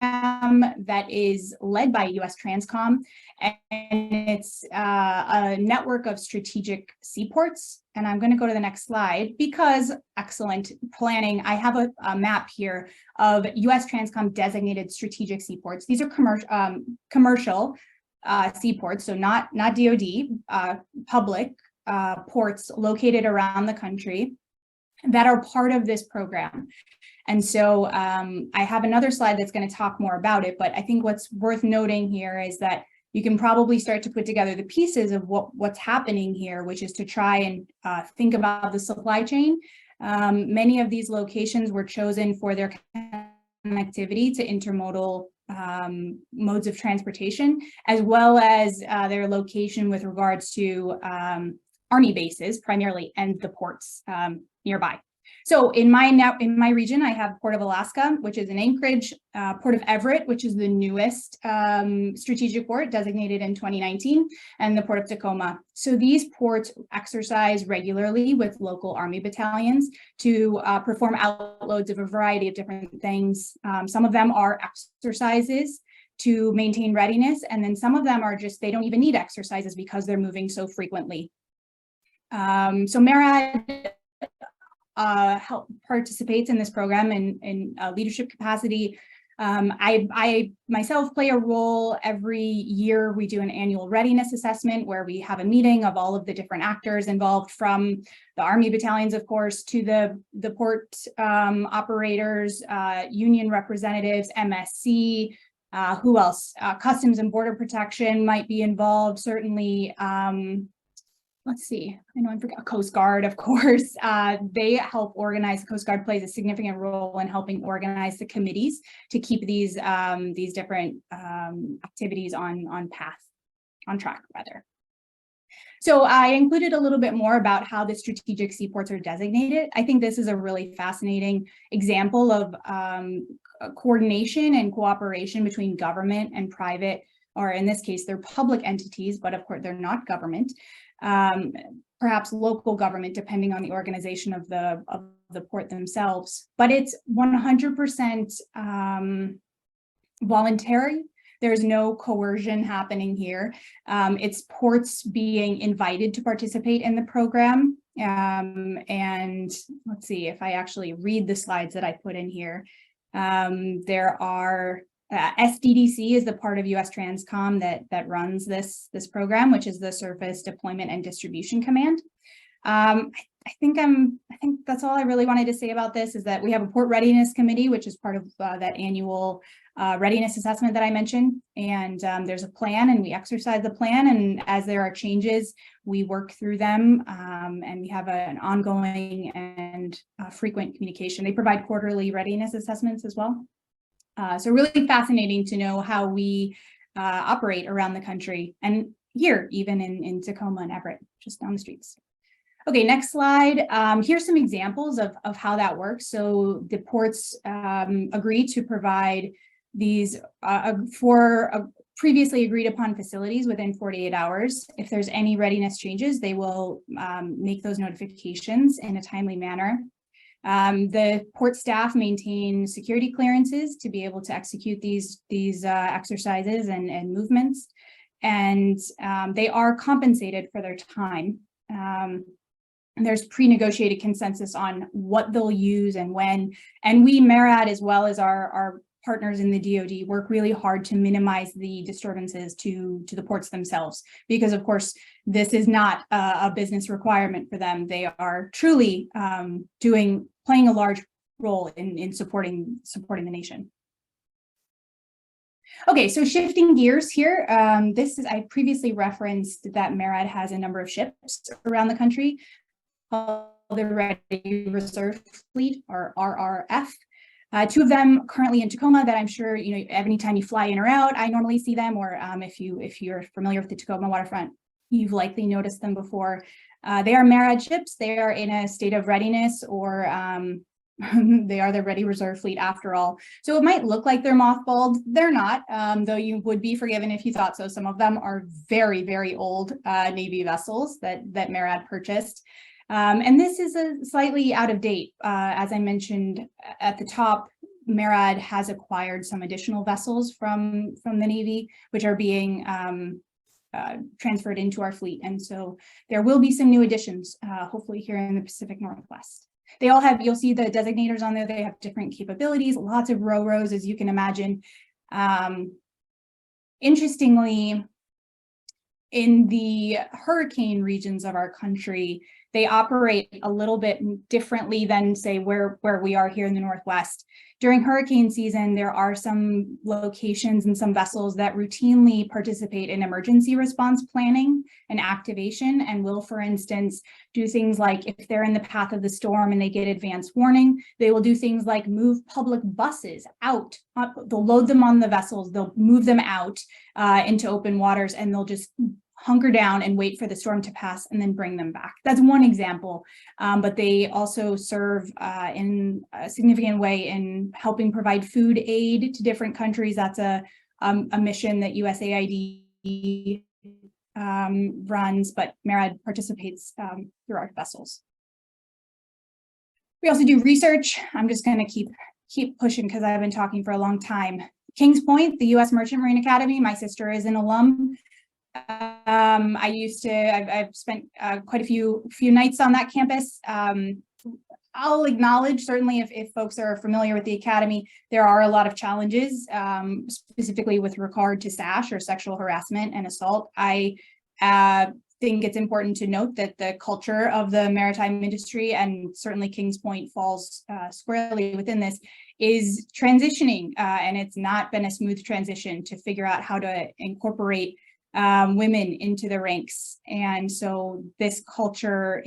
that is led by US Transcom, and it's a network of strategic seaports. And I'm going to go to the next slide because excellent planning. I have a map here of US Transcom designated strategic seaports. These are commercial seaports, so not DoD, public ports located around the country that are part of this program. And so I have another slide that's going to talk more about it, but I think what's worth noting here is that you can probably start to put together the pieces of what's happening here, which is to try and think about the supply chain. Many of these locations were chosen for their connectivity to intermodal modes of transportation, as well as their location with regards to Army bases primarily and the ports nearby. So in my region, I have Port of Alaska, which is in Anchorage, Port of Everett, which is the newest strategic port designated in 2019, and the Port of Tacoma. So these ports exercise regularly with local Army battalions to perform outloads of a variety of different things. Some of them are exercises to maintain readiness, and then some of them are just, they don't even need exercises because they're moving so frequently. So MARAD participates in this program in leadership capacity. I myself play a role every year. We do an annual readiness assessment where we have a meeting of all of the different actors involved, from the Army battalions, of course, to the port operators, union representatives, MSC, who else? Customs and Border Protection might be involved, certainly. let's see, I know I forgot Coast Guard, of course. They help organize, the Coast Guard plays a significant role in helping organize the committees to keep these different activities on track rather. So I included a little bit more about how the strategic seaports are designated. I think this is a really fascinating example of coordination and cooperation between government and private, or in this case, they're public entities, but of course they're not government, perhaps local government, depending on the organization of the port themselves. But it's 100% voluntary. There's no coercion happening here. It's ports being invited to participate in the program. And let's see if I actually read the slides that I put in here. There are SDDC is the part of US Transcom that runs this program, which is the Surface Deployment and Distribution Command. I think that's all I really wanted to say about this, is that we have a Port Readiness Committee, which is part of that annual readiness assessment that I mentioned. And there's a plan, and we exercise the plan. And as there are changes, we work through them, and we have an ongoing and frequent communication. They provide quarterly readiness assessments as well. So really fascinating to know how we operate around the country, and here, even in Tacoma and Everett, just down the streets. Okay, next slide. Here's some examples of how that works. So the ports agree to provide these for previously agreed upon facilities within 48 hours. If there's any readiness changes, they will make those notifications in a timely manner. The port staff maintain security clearances to be able to execute these exercises and movements, and they are compensated for their time. And there's pre-negotiated consensus on what they'll use and when. And we, MARAD, as well as our partners in the DoD, work really hard to minimize the disturbances to the ports themselves, because of course, this is not a business requirement for them. They are truly playing a large role in supporting the nation. Okay, so shifting gears here, I previously referenced that MARAD has a number of ships around the country, called the Ready Reserve Fleet, or RRF. Two of them currently in Tacoma that I'm sure, anytime you fly in or out, I normally see them, or if you're familiar with the Tacoma waterfront, you've likely noticed them before. They are MARAD ships. They are in a state of readiness, or they are the Ready Reserve Fleet after all. So it might look like they're mothballed. They're not, though you would be forgiven if you thought so. Some of them are very, very old Navy vessels that MARAD purchased. And this is a slightly out of date. As I mentioned at the top, MARAD has acquired some additional vessels from the Navy, which are being transferred into our fleet. And so there will be some new additions, hopefully here in the Pacific Northwest. They all have, you'll see the designators on there, they have different capabilities, lots of rows, as you can imagine. Interestingly, in the hurricane regions of our country, they operate a little bit differently than, say, where we are here in the Northwest. During hurricane season, there are some locations and some vessels that routinely participate in emergency response planning and activation, and will, for instance, do things like, if they're in the path of the storm and they get advance warning, they will do things like move public buses out. They'll load them on the vessels, they'll move them out into open waters, and they'll just hunker down and wait for the storm to pass and then bring them back. That's one example, but they also serve in a significant way in helping provide food aid to different countries. That's a mission that USAID runs, but MARAD participates through our vessels. We also do research. I'm just going to keep pushing because I've been talking for a long time. Kings Point, the U.S. Merchant Marine Academy. My sister is an alum. I've spent quite a few nights on that campus. I'll acknowledge, certainly if folks are familiar with the academy, there are a lot of challenges, specifically with regard to SASH, or sexual harassment and assault. I think it's important to note that the culture of the maritime industry, and certainly Kings Point falls squarely within this, is transitioning, and it's not been a smooth transition to figure out how to incorporate women into the ranks. And so this culture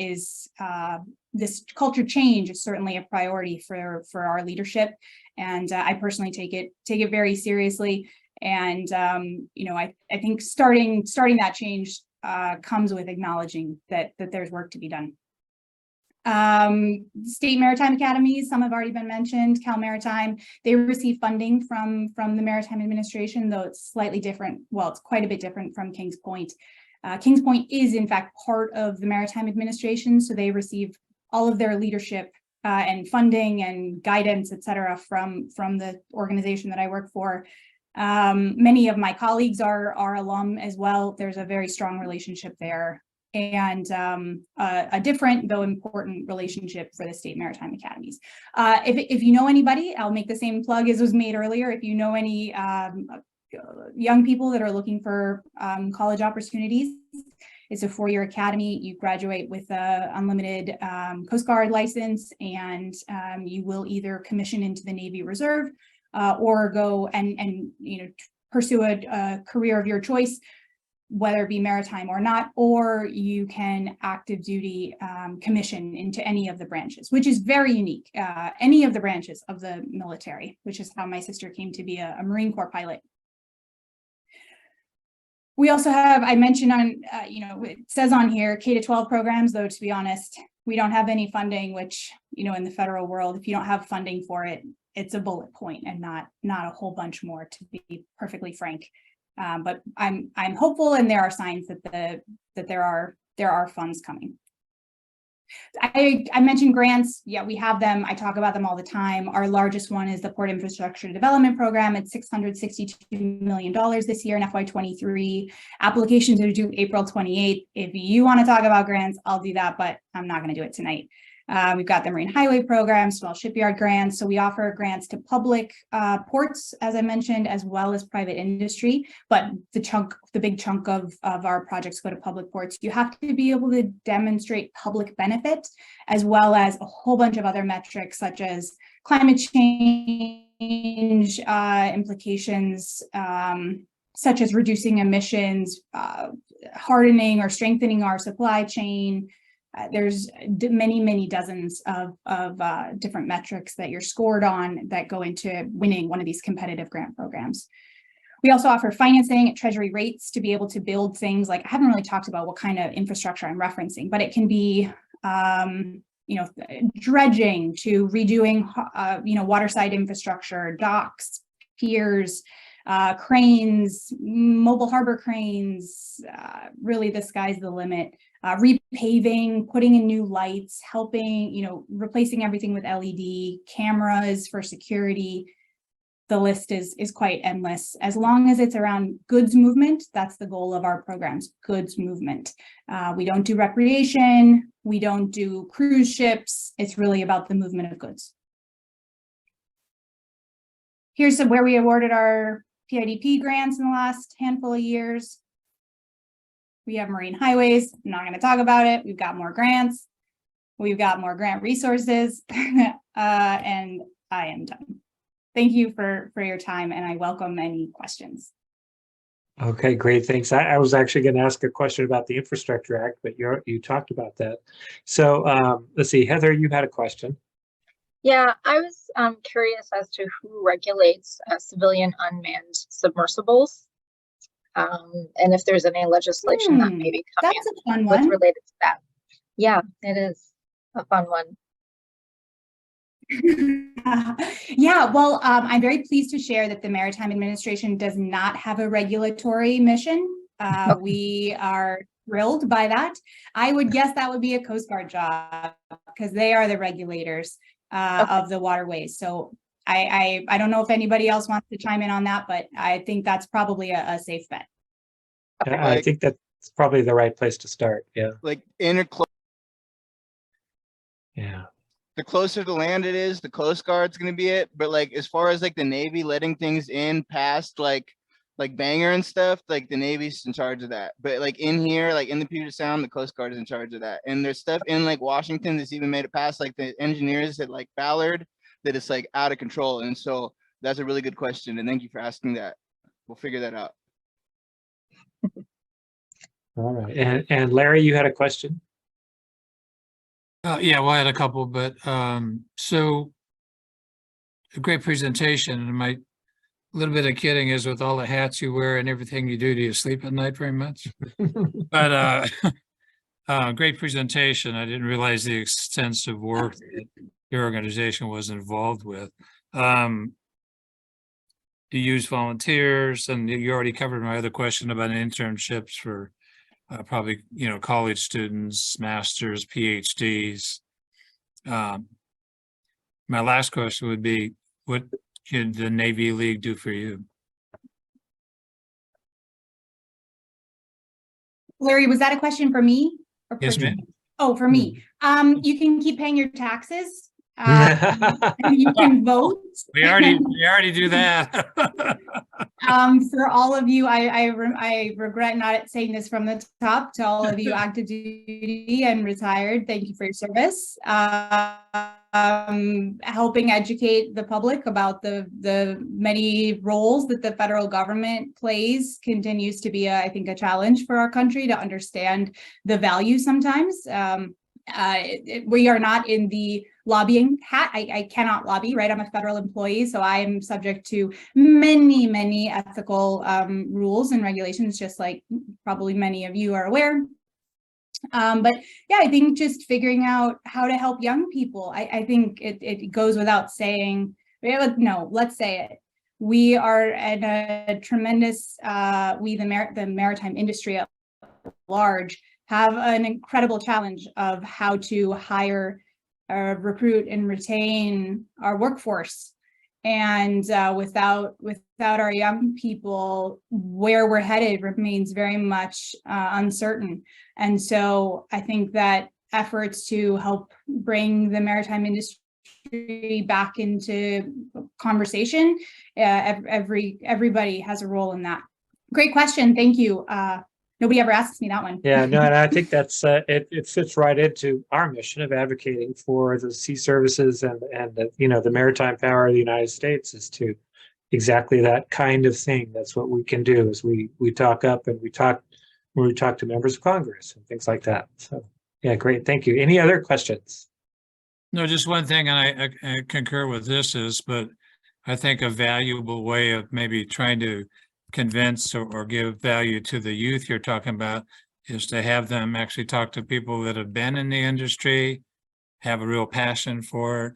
change is certainly a priority for our leadership. And I personally take it very seriously. And I think starting that change comes with acknowledging that there's work to be done. State Maritime Academies, some have already been mentioned. Cal Maritime, they receive funding from the Maritime Administration, though it's slightly different. Well, it's quite a bit different from Kings Point. Kings Point is in fact part of the Maritime Administration, so they receive all of their leadership and funding and guidance, et cetera, from the organization that I work for. Many of my colleagues are alum as well. There's a very strong relationship there, and a different though important relationship for the State Maritime Academies. If you know anybody, I'll make the same plug as was made earlier. If you know any young people that are looking for college opportunities, it's a 4-year academy. You graduate with a unlimited Coast Guard license, and you will either commission into the Navy Reserve or go and pursue a career of your choice, whether it be maritime or not, or you can active duty commission into any of the branches, which is very unique. Any of the branches of the military, which is how my sister came to be a Marine Corps pilot. We also have, I mentioned on, it says on here, K-12 programs, though, to be honest, we don't have any funding, which, in the federal world, if you don't have funding for it, it's a bullet point and not a whole bunch more, to be perfectly frank. But I'm hopeful, and there are signs that there are funds coming. I mentioned grants. Yeah, we have them. I talk about them all the time. Our largest one is the Port Infrastructure Development Program. It's $662 million this year in FY23. Applications are due April 28th. If you want to talk about grants, I'll do that, but I'm not going to do it tonight. We've got the Marine Highway Program, small shipyard grants. So we offer grants to public ports, as I mentioned, as well as private industry. But the big chunk of our projects go to public ports. You have to be able to demonstrate public benefit, as well as a whole bunch of other metrics, such as climate change implications, such as reducing emissions, hardening or strengthening our supply chain. There's many dozens of different metrics that you're scored on that go into winning one of these competitive grant programs. We also offer financing at Treasury rates to be able to build things like, I haven't really talked about what kind of infrastructure I'm referencing, but it can be, dredging to redoing, waterside infrastructure, docks, piers, cranes, mobile harbor cranes, really the sky's the limit. Repaving, putting in new lights, helping, replacing everything with LED, cameras for security. The list is quite endless. As long as it's around goods movement, that's the goal of our programs, goods movement. We don't do recreation, we don't do cruise ships. It's really about the movement of goods. Here's where we awarded our PIDP grants in the last handful of years. We have Marine Highways. I'm not going to talk about it. We've got more grants. We've got more grant resources. And I am done. Thank you for your time, and I welcome any questions. Okay, great. Thanks. I was actually going to ask a question about the Infrastructure Act, but you talked about that. So let's see, Heather, you had a question. Yeah, I was curious as to who regulates civilian unmanned submersibles. And if there's any legislation that may be coming that's a fun one. related to that. Yeah, it is a fun one. Yeah, well, I'm very pleased to share that the Maritime Administration does not have a regulatory mission. We are thrilled by that. I would guess that would be a Coast Guard job, because they are the regulators of the waterways. So I don't know if anybody else wants to chime in on that, but I think that's probably a safe bet. I think that's probably the right place to start. Yeah. Like yeah. The closer to land it is, the Coast Guard's gonna be it. But like as far as like the Navy letting things in past like Bangor and stuff, like the Navy's in charge of that. But like in here, like in the Puget Sound, the Coast Guard is in charge of that. And there's stuff in like Washington that's even made it past like the engineers at like Ballard that it's like out of control. And so that's a really good question. And thank you for asking that. We'll figure that out. All right. And Larry, you had a question? Yeah, well, I had a couple, but so a great presentation. And my little bit of kidding is with all the hats you wear and everything you do you sleep at night very much? But great presentation. I didn't realize the extensive work that your organization was involved with. You use volunteers, and you already covered my other question about internships for probably, college students, masters, PhDs. My last question would be, what could the Navy League do for you? Larry, was that a question for me? Or for Yes, ma'am. Oh, for me. You can keep paying your taxes. You can vote. We already do that. For all of you, I regret not saying this from the top. To all of you active duty and retired, thank you for your service. Helping educate the public about the many roles that the federal government plays continues to be, I think, a challenge for our country to understand the value sometimes. We are not in the lobbying hat. I cannot lobby, right? I'm a federal employee, so I'm subject to many ethical rules and regulations, just like probably many of you are aware. But yeah, I think just figuring out how to help young people. I think it goes without saying. No, let's say it. We are at a tremendous, the maritime industry at large have an incredible challenge of how to hire, recruit, and retain our workforce. And without our young people, where we're headed remains very much uncertain. And so I think that efforts to help bring the maritime industry back into conversation, everybody has a role in that. Great question. Thank you. Nobody ever asks me that one. Yeah, no, and I think that's it fits right into our mission of advocating for the sea services and the maritime power of the United States is to exactly that kind of thing. That's what we can do is we talk up and we talk to members of Congress and things like that. So yeah, great. Thank you. Any other questions? No, just one thing, and I concur with this but I think a valuable way of maybe trying to convince or give value to the youth you're talking about is to have them actually talk to people that have been in the industry, have a real passion for it.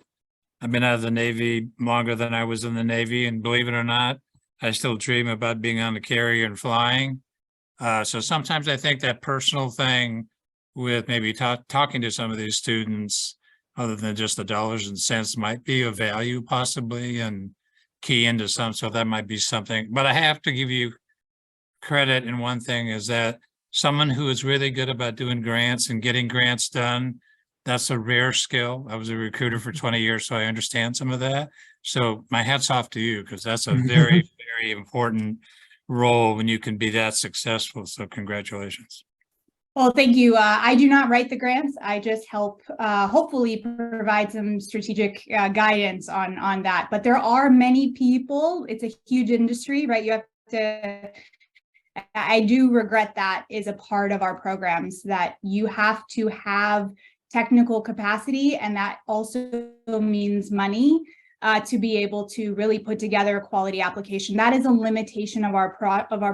I've been out of the Navy longer than I was in the Navy, and believe it or not, I still dream about being on the carrier and flying. So sometimes I think that personal thing with maybe talking to some of these students, other than just the dollars and cents, might be of value possibly, and key into some, so that might be something. But I have to give you credit in one thing, is that someone who is really good about doing grants and getting grants done, that's a rare skill. I was a recruiter for 20 years, so I understand some of that. So my hat's off to you, because that's a very, very important role when you can be that successful. So congratulations. Well, thank you. I do not write the grants. I just help hopefully provide some strategic guidance on that. But there are many people. It's a huge industry, right? You have to, I do regret that is a part of our programs, that you have to have technical capacity, and that also means money to be able to really put together a quality application. That is a limitation of our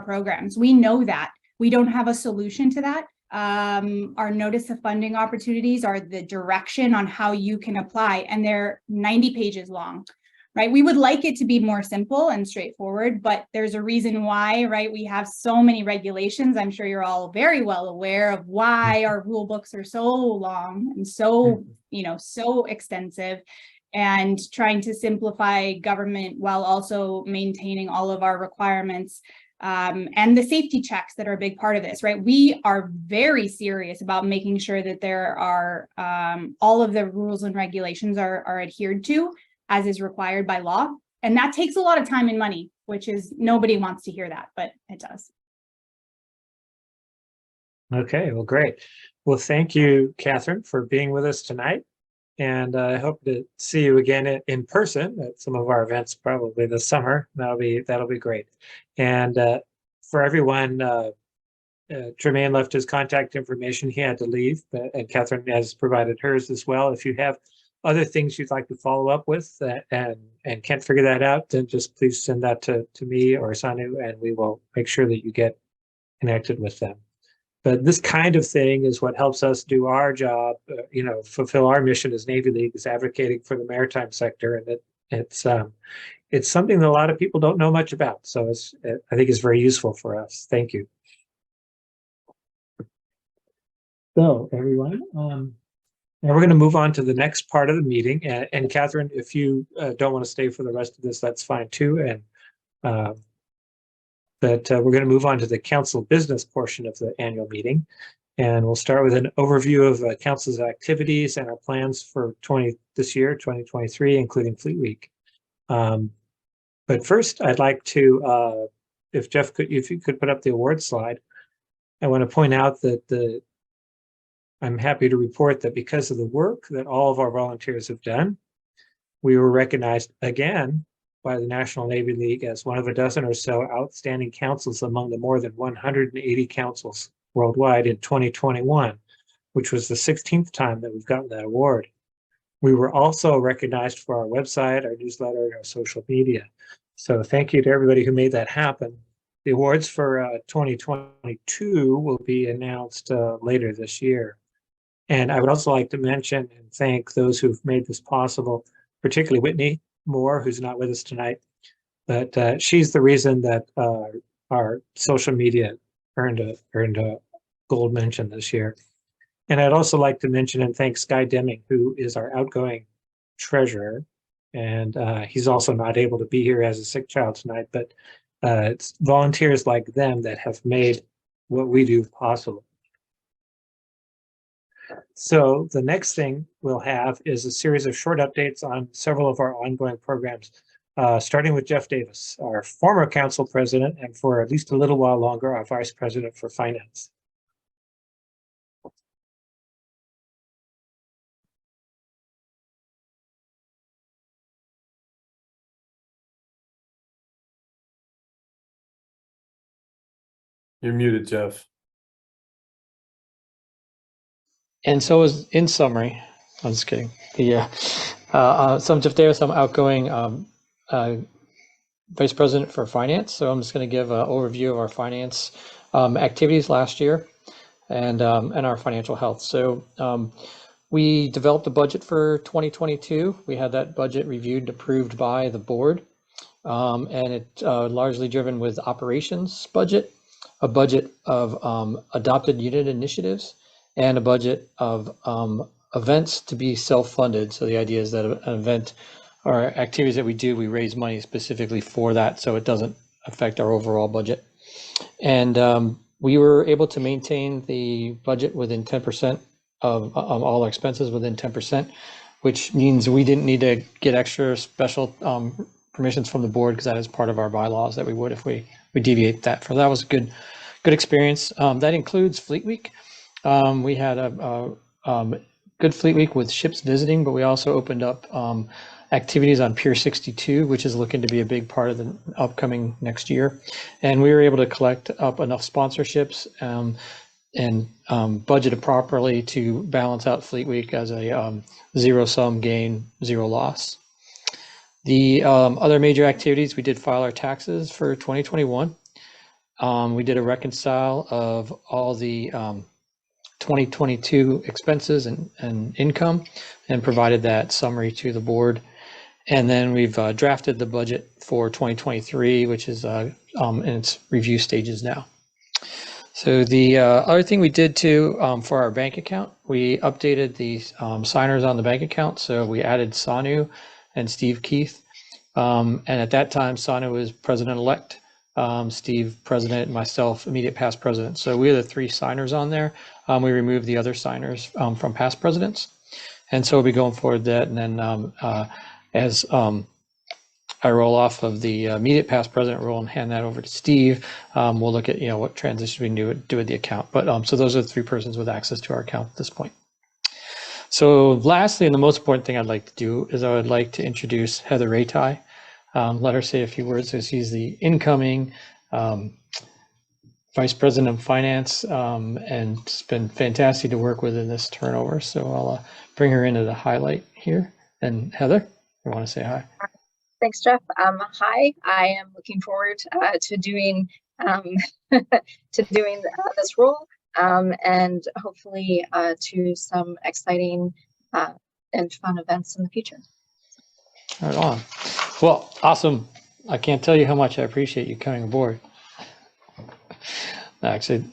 programs. We know that. We don't have a solution to that. Our notice of funding opportunities are the direction on how you can apply, and they're 90 pages long, right? We would like it to be more simple and straightforward, but there's a reason why, right? We have so many regulations. I'm sure you're all very well aware of why our rule books are so long and so, so extensive, and trying to simplify government while also maintaining all of our requirements. And the safety checks that are a big part of this, right? We are very serious about making sure that there are all of the rules and regulations are adhered to as is required by law. And that takes a lot of time and money, which is, nobody wants to hear that, but it does. Okay, well, great. Well, thank you, Catherine, for being with us tonight. And I hope to see you again in person at some of our events, probably this summer. That'll be great. And for everyone Tremain left his contact information. He had to leave, and Catherine has provided hers as well. If you have other things you'd like to follow up with and can't figure that out, then just please send that to me or Sanu, and we will make sure that you get connected with them. But this kind of thing is what helps us do our job, fulfill our mission as Navy League, is advocating for the maritime sector, and it's something that a lot of people don't know much about. So I think it's very useful for us. Thank you. So everyone, now we're going to move on to the next part of the meeting. And Catherine, if you don't want to stay for the rest of this, that's fine too. But we're going to move on to the council business portion of the annual meeting. And we'll start with an overview of council's activities and our plans for this year, 2023, including Fleet Week. But first, I'd like to, if you could put up the award slide, I want to point out that I'm happy to report that because of the work that all of our volunteers have done, we were recognized again by the National Navy League as one of a dozen or so outstanding councils among the more than 180 councils worldwide in 2021, which was the 16th time that we've gotten that award. We were also recognized for our website, our newsletter, and our social media. So thank you to everybody who made that happen. The awards for 2022 will be announced later this year. And I would also like to mention and thank those who've made this possible, particularly Whitney Moore, who's not with us tonight, but she's the reason that our social media earned a gold mention this year. And I'd also like to mention and thank Sky Deming, who is our outgoing treasurer. And he's also not able to be here as a sick child tonight, but it's volunteers like them that have made what we do possible. So the next thing we'll have is a series of short updates on several of our ongoing programs, starting with Jeff Davis, our former council president, and for at least a little while longer, our vice president for finance. You're muted, Jeff. And so is, in summary, I'm just kidding. Yeah. So I'm Jeff Davis, I'm outgoing Vice President for Finance. So I'm just going to give an overview of our finance activities last year and our financial health. So we developed a budget for 2022. We had that budget reviewed and approved by the board. And it largely driven with operations budget, a budget of adopted unit initiatives, and a budget of events to be self-funded. So the idea is that an event or activities that we do, we raise money specifically for that, so it doesn't affect our overall budget. And we were able to maintain the budget within 10% of all our expenses within 10%, which means we didn't need to get extra special permissions from the board, because that is part of our bylaws that we would if we deviate that. For that was a good experience. That includes Fleet Week. We had a good Fleet Week with ships visiting, but we also opened up activities on Pier 62, which is looking to be a big part of the upcoming next year. And we were able to collect up enough sponsorships and budget it properly to balance out Fleet Week as a zero-sum gain, zero loss. The other major activities, we did file our taxes for 2021. We did a reconcile of all the 2022 expenses and income and provided that summary to the board. And then we've drafted the budget for 2023, which is in its review stages now. So the other thing we did too for our bank account, we updated the signers on the bank account. So we added Sanu and Steve Keith. And at that time, Sanu was president-elect, Steve president, and myself immediate past president. So we are the three signers on there. We removed the other signers from past presidents. And so we'll be going forward that. And then as I roll off of the immediate past president role and hand that over to Steve, we'll look at what transition we can do with the account. But so those are the three persons with access to our account at this point. So lastly, and the most important thing I'd like to do is I would like to introduce Heather Ratai. Let her say a few words, as she's the incoming Vice President of Finance, and it's been fantastic to work with in this turnover. So I'll bring her into the highlight here. And Heather, you want to say hi? Thanks, Jeff. Hi, I am looking forward to doing this role, and hopefully to some exciting and fun events in the future. Right on. Well, awesome. I can't tell you how much I appreciate you coming aboard. Actually,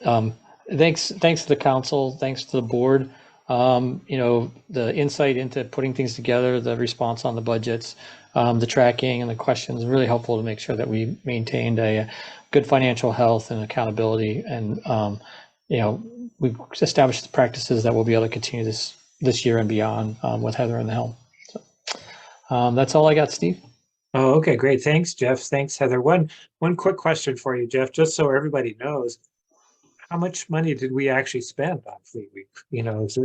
thanks to the council, thanks to the board. The insight into putting things together, the response on the budgets, the tracking and the questions, really helpful to make sure that we maintained a good financial health and accountability. And, we've established the practices that we'll be able to continue this year and beyond with Heather in the helm. So that's all I got, Steve. Oh, okay, great. Thanks, Jeff. Thanks, Heather. One quick question for you, Jeff, just so everybody knows. How much money did we actually spend on Fleet Week?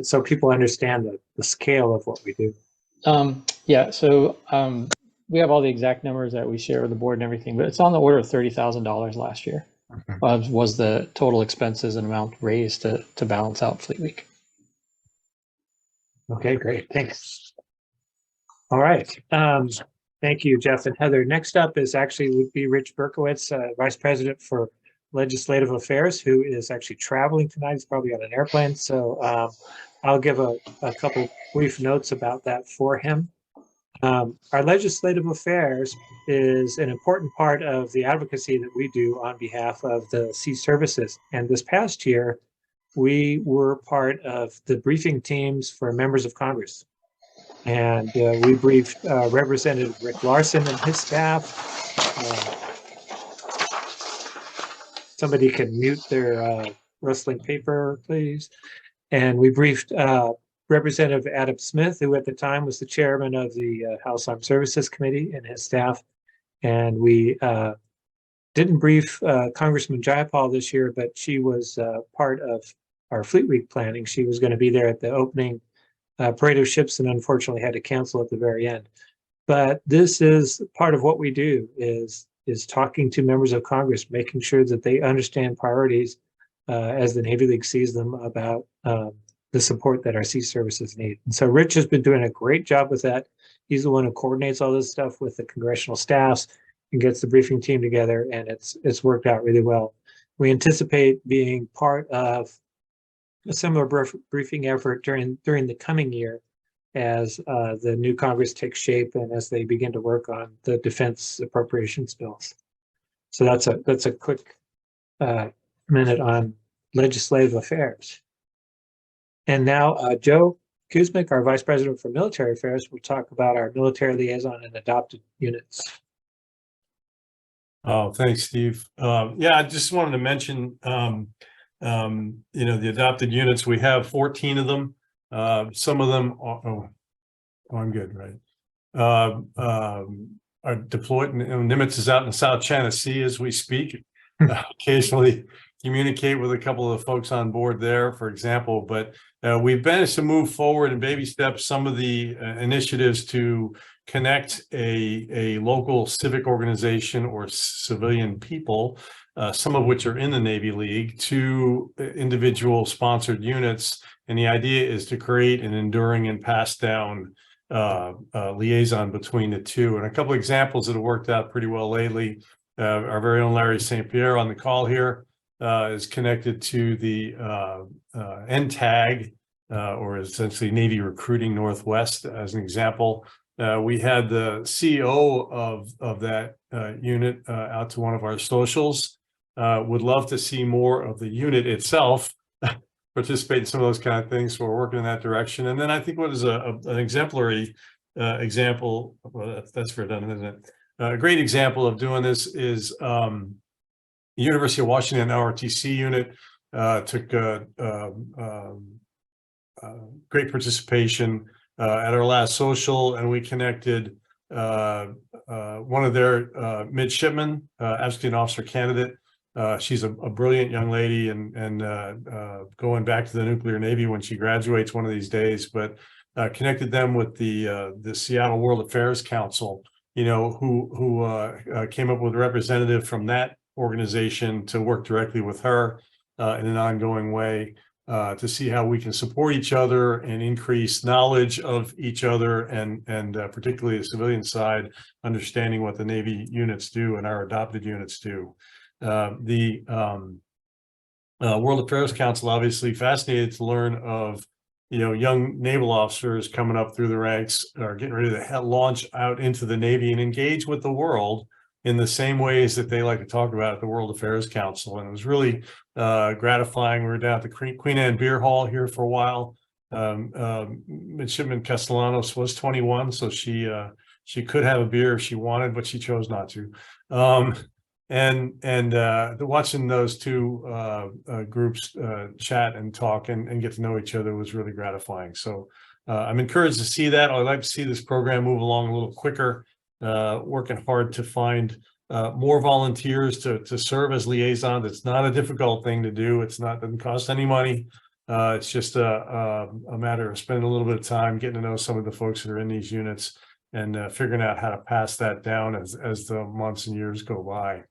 So people understand the scale of what we do. Yeah, so we have all the exact numbers that we share with the board and everything, but it's on the order of $30,000 last year. Was the total expenses and amount raised to balance out Fleet Week. Okay, great. Thanks. All right. Thank you, Jeff and Heather. Next up would be Rich Berkowitz, Vice President for Legislative Affairs, who is actually traveling tonight. He's probably on an airplane. So I'll give a couple brief notes about that for him. Our legislative affairs is an important part of the advocacy that we do on behalf of the C services. And this past year, we were part of the briefing teams for members of Congress. And we briefed Representative Rick Larson and his staff. Somebody can mute their rustling paper, please. And we briefed Representative Adam Smith, who at the time was the chairman of the House Armed Services Committee, and his staff. And we didn't brief Congressman Jayapal this year, but she was part of our Fleet Week planning. She was going to be there at the opening parade of ships and unfortunately had to cancel at the very end. But this is part of what we do is talking to members of Congress, making sure that they understand priorities as the Navy League sees them about the support that our sea services need. And so Rich has been doing a great job with that. He's the one who coordinates all this stuff with the congressional staffs and gets the briefing team together, and it's worked out really well. We anticipate being part of a similar briefing effort during the coming year as the new Congress takes shape and as they begin to work on the defense appropriations bills. So that's a quick minute on legislative affairs. And now Joe Kuzmic, our Vice President for Military Affairs, will talk about our military liaison and adopted units. Oh, thanks, Steve. Yeah, I just wanted to mention, the adopted units. We have 14 of them. Some of them are, I'm good, right? Are deployed, and Nimitz is out in the South China Sea as we speak. Occasionally communicate with a couple of the folks on board there, for example, but we've managed to move forward in baby steps some of the initiatives to connect a local civic organization or civilian people, some of which are in the Navy League, to individual sponsored units. And the idea is to create an enduring and passed down liaison between the two. And a couple of examples that have worked out pretty well lately. Our very own Larry St. Pierre on the call here is connected to the NTAG, or essentially Navy Recruiting Northwest, as an example. We had the CEO of that unit out to one of our socials. Would love to see more of the unit itself participate in some of those kind of things. So we're working in that direction. And then I think what is an exemplary example, well, that's redundant, isn't it? A great example of doing this is the University of Washington ROTC unit took great participation at our last social, and we connected one of their midshipmen, actually an officer candidate. She's a brilliant young lady and going back to the nuclear Navy when she graduates one of these days, but connected them with the Seattle World Affairs Council, who came up with a representative from that organization to work directly with her in an ongoing way to see how we can support each other and increase knowledge of each other, and particularly the civilian side, understanding what the Navy units do and our adopted units do. The World Affairs Council obviously fascinated to learn of, you know, young naval officers coming up through the ranks or getting ready to launch out into the Navy and engage with the world in the same ways that they like to talk about at the World Affairs Council. And it was really gratifying. We were down at the Queen Anne Beer Hall here for a while. Midshipman Castellanos was 21, so she could have a beer if she wanted, but she chose not to. Watching those two groups chat and talk and get to know each other was really gratifying. So I'm encouraged to see that. I'd like to see this program move along a little quicker, working hard to find more volunteers to serve as liaisons. It's not a difficult thing to do. Doesn't cost any money. It's just a matter of spending a little bit of time getting to know some of the folks that are in these units and figuring out how to pass that down as the months and years go by.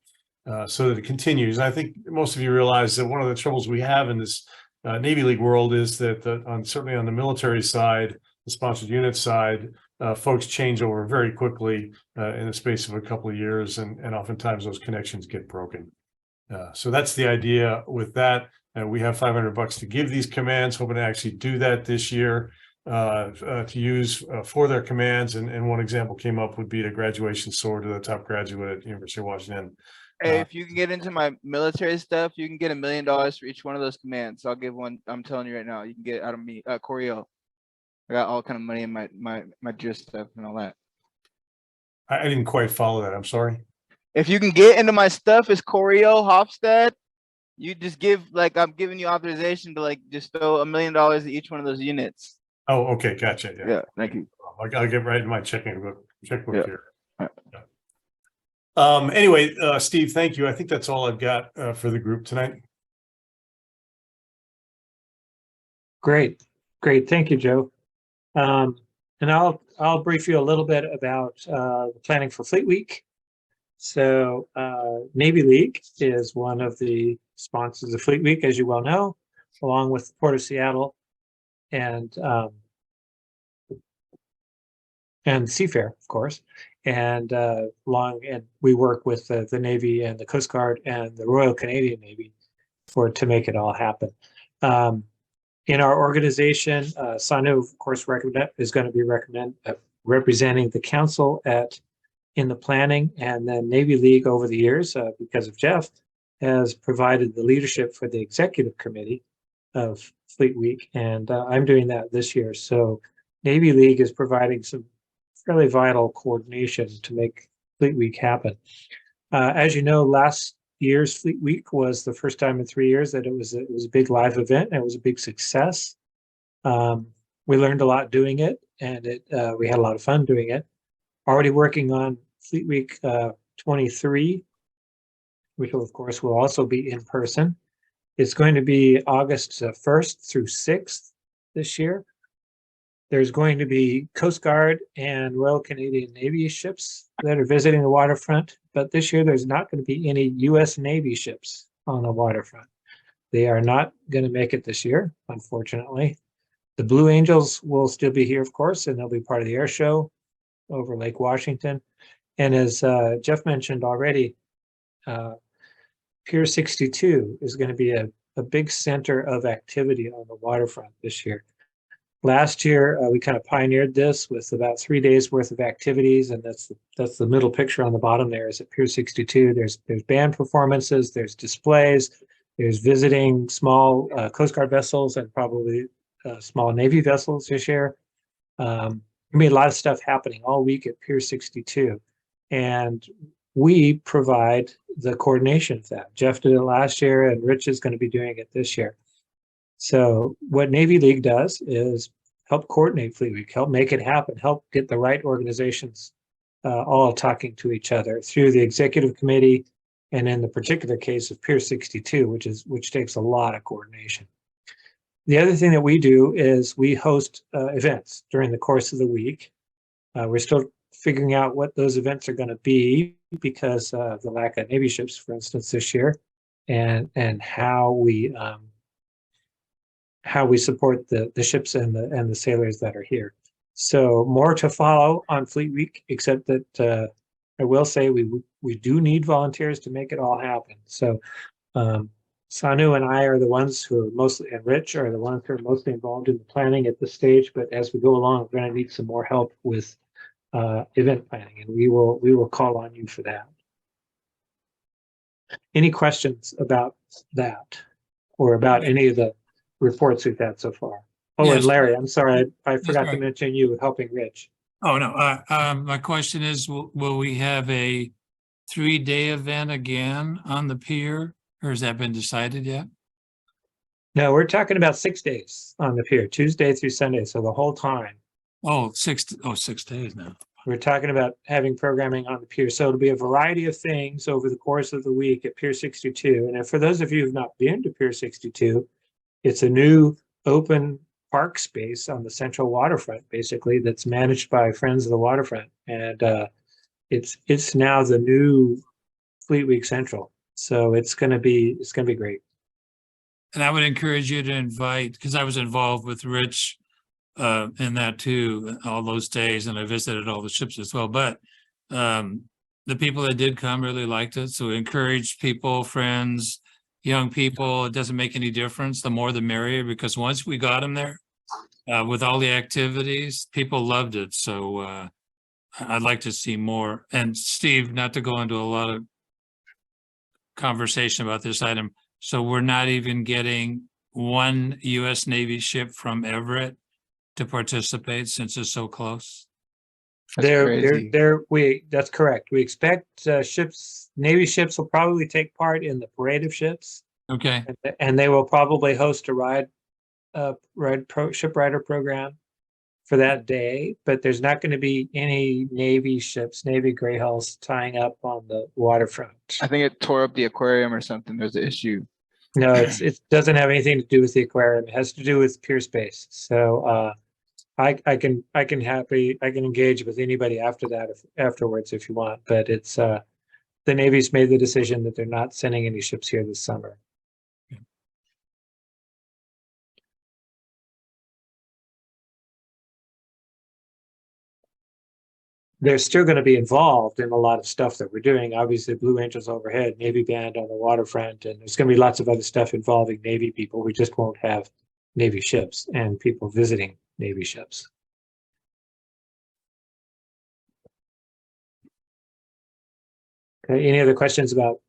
So that it continues. I think most of you realize that one of the troubles we have in this Navy League world is that certainly on the military side, the sponsored unit side, folks change over very quickly in the space of a couple of years, and oftentimes those connections get broken. So that's the idea with that. We have $500 to give these commands, hoping to actually do that this year to use for their commands. And one example came up would be a graduation sword to the top graduate at the University of Washington. Hey, if you can get into my military stuff, you can get $1 million for each one of those commands. So I'll give one. I'm telling you right now, you can get out of me, Corio. I got all kind of money in my gist stuff and all that. I didn't quite follow that. I'm sorry. If you can get into my stuff, it's Corio Hofstad. You just give, like, I'm giving you authorization to like just throw $1 million at each one of those units. Oh, okay, gotcha. Yeah, thank you. I'll get right in my checkbook Yeah. here. Anyway, Steve, thank you. I think that's all I've got for the group tonight. Great. Thank you, Joe. And I'll brief you a little bit about the planning for Fleet Week. So Navy League is one of the sponsors of Fleet Week, as you well know, along with the Port of Seattle and Seafair, of course. And we work with the Navy and the Coast Guard and the Royal Canadian Navy to make it all happen. In our organization, Sanu, of course, is going to be representing the council in the planning, and then Navy League over the years, because of Jeff, has provided the leadership for the executive committee of Fleet Week, and I'm doing that this year. So Navy League is providing some fairly vital coordination to make Fleet Week happen. As you know, last year's Fleet Week was the first time in 3 years that it was a big live event, and it was a big success. We learned a lot doing it, and we had a lot of fun doing it. Already working on Fleet Week 23, which will, of course, will also be in person. It's going to be August 1st through 6th this year. There's going to be Coast Guard and Royal Canadian Navy ships that are visiting the waterfront, but this year there's not going to be any U.S. Navy ships on the waterfront. They are not going to make it this year, unfortunately. The Blue Angels will still be here, of course, and they'll be part of the air show over Lake Washington. And as Jeff mentioned already, Pier 62 is going to be a big center of activity on the waterfront this year. Last year, we kind of pioneered this with about 3 days worth of activities, and that's the middle picture on the bottom there is at Pier 62. There's band performances, there's displays, there's visiting small Coast Guard vessels and probably small Navy vessels this year. We made a lot of stuff happening all week at Pier 62, and we provide the coordination of that. Jeff did it last year, and Rich is going to be doing it this year. So what Navy League does is help coordinate Fleet Week, help make it happen, help get the right organizations all talking to each other through the executive committee, and in the particular case of Pier 62, which takes a lot of coordination. The other thing that we do is we host events during the course of the week. We're still figuring out what those events are going to be, because of the lack of Navy ships, for instance, this year, and how we support the ships and the sailors that are here. So more to follow on Fleet Week, except that I will say we do need volunteers to make it all happen. So Sanu and I are the ones who are mostly, and Rich are the ones who are mostly involved in the planning at this stage. But as we go along, we're going to need some more help with event planning, and we will call on you for that. Any questions about that or about any of the reports we've had so far? Oh, Yes. and Larry, I'm sorry, I forgot to right. mention you with helping Rich. Oh, no, my question is, will we have a 3-day event again on the pier, or has that been decided yet? No, we're talking about 6 days on the pier, Tuesday through Sunday, so the whole time. Oh, 6 days now. We're talking about having programming on the pier. So it'll be a variety of things over the course of the week at Pier 62. And for those of you who've not been to Pier 62, it's a new open park space on the central waterfront, basically, that's managed by Friends of the Waterfront. And it's now the new Fleet Week Central. So it's gonna be great. And I would encourage you to invite, because I was involved with Rich in that too, all those days, and I visited all the ships as well. But the people that did come really liked it. So encourage people, friends, young people. It doesn't make any difference. The more the merrier, because once we got them there with all the activities, people loved it. So I'd like to see more. And Steve, not to go into a lot of conversation about this item. So we're not even getting one U.S. Navy ship from Everett to participate since it's so close. That's correct. We expect Navy ships will probably take part in the parade of ships. Okay. And they will probably host a ship rider program for that day, but there's not going to be any Navy ships, Navy gray hulls tying up on the waterfront. I think it tore up the aquarium or something. There's an issue. No, it doesn't have anything to do with the aquarium. It has to do with pier space. So I can engage with anybody afterwards if you want, but it's the Navy's made the decision that they're not sending any ships here this summer. They're still going to be involved in a lot of stuff that we're doing. Obviously, Blue Angels overhead, Navy band on the waterfront, and there's going to be lots of other stuff involving Navy people. We just won't have Navy ships and people visiting Navy ships. Okay, any other questions about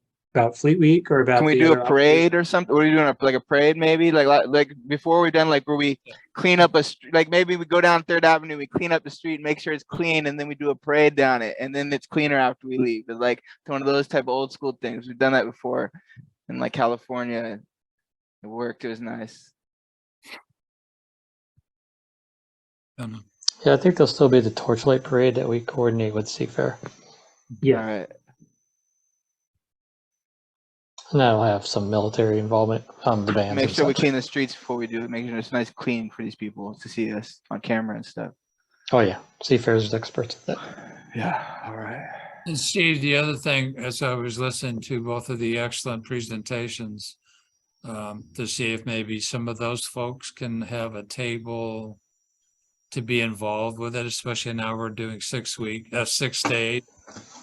Fleet Week or about? Can we do a parade or something? What are you doing? Like a parade, maybe? Like before we've done like where we clean up like maybe we go down 3rd Avenue, we clean up the street, make sure it's clean, and then we do a parade down it, and then it's cleaner after we leave. It's like one of those type of old school things. We've done that before in like California. It worked. It was nice. Yeah, I think there'll still be the torchlight parade that we coordinate with Seafair. Yeah. All right. And that'll have some military involvement, the bands. Make and sure we such. clean the streets before we do it. Make sure it's nice clean for these people to see us on camera and stuff. Oh yeah, Seafair's experts at that. Yeah, all right. And Steve, the other thing, as I was listening to both of the excellent presentations, to see if maybe some of those folks can have a table to be involved with it, especially now we're doing 6 days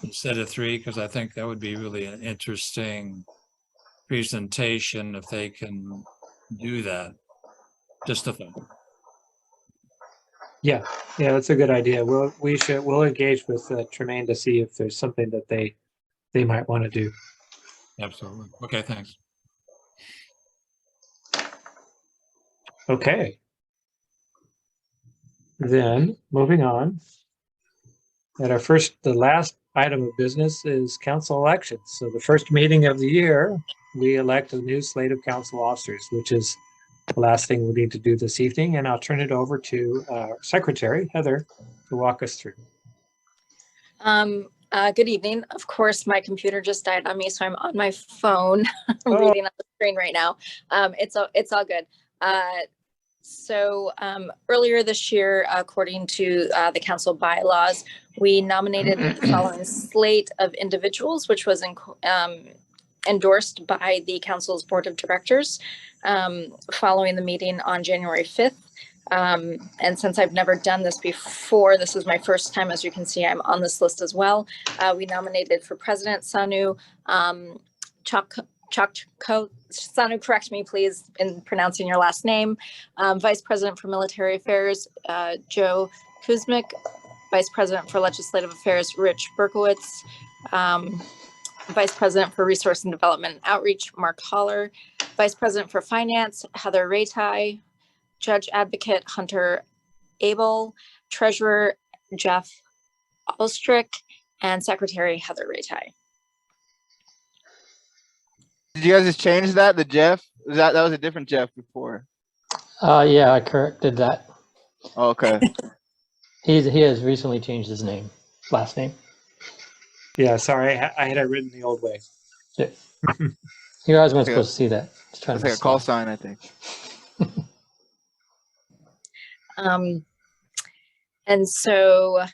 instead of 3, because I think that would be really an interesting presentation if they can do that. Just a thought. Yeah, that's a good idea. We'll engage with Tremain to see if there's something that they might want to do. Absolutely. Okay, thanks. Okay. Then moving on. The last item of business is council elections. So the first meeting of the year, we elect a new slate of council officers, which is the last thing we need to do this evening. And I'll turn it over to our secretary, Heather, to walk us through. Good evening. Of course, my computer just died on me, so I'm on my phone reading on the screen right now. It's all good. So earlier this year, according to the council bylaws, we nominated the following slate of individuals, which was endorsed by the council's board of directors following the meeting on January 5th. And since I've never done this before, this is my first time. As you can see, I'm on this list as well. We nominated for president Sanu Chakko. Sanu, correct me please in pronouncing your last name. Vice President for Military Affairs, Joe Kuzmik. Vice President for Legislative Affairs, Rich Berkowitz. Vice President for Resource and Development and Outreach, Mark Holler. Vice President for Finance, Heather Raytai. Judge Advocate, Hunter Abel. Treasurer, Jeff Alstrick. And Secretary, Heather Raytai. Did you guys just change that? The Jeff? That was a different Jeff before. Yeah, I corrected that. Oh, okay. He has recently changed his last name. Yeah, sorry, I had it written the old way. Yeah. You guys weren't supposed to see that. It's like a call sign, I think. And so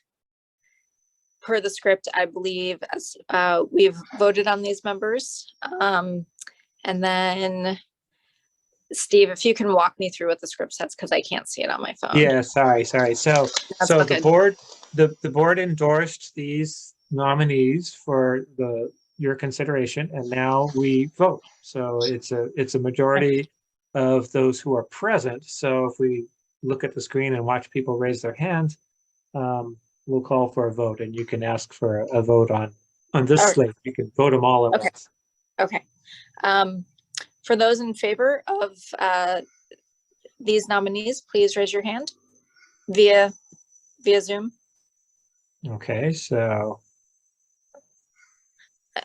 per the script, I believe as we've voted on these members. And then Steve, if you can walk me through what the script says, because I can't see it on my phone. Yeah, sorry. So the board, the board endorsed these nominees for your consideration, and now we vote. So it's a majority of those who are present. So if we look at the screen and watch people raise their hands, we'll call for a vote, and you can ask for a vote on this slate. You can vote them all at once. Okay. For those in favor of these nominees, please raise your hand via Zoom. Okay, so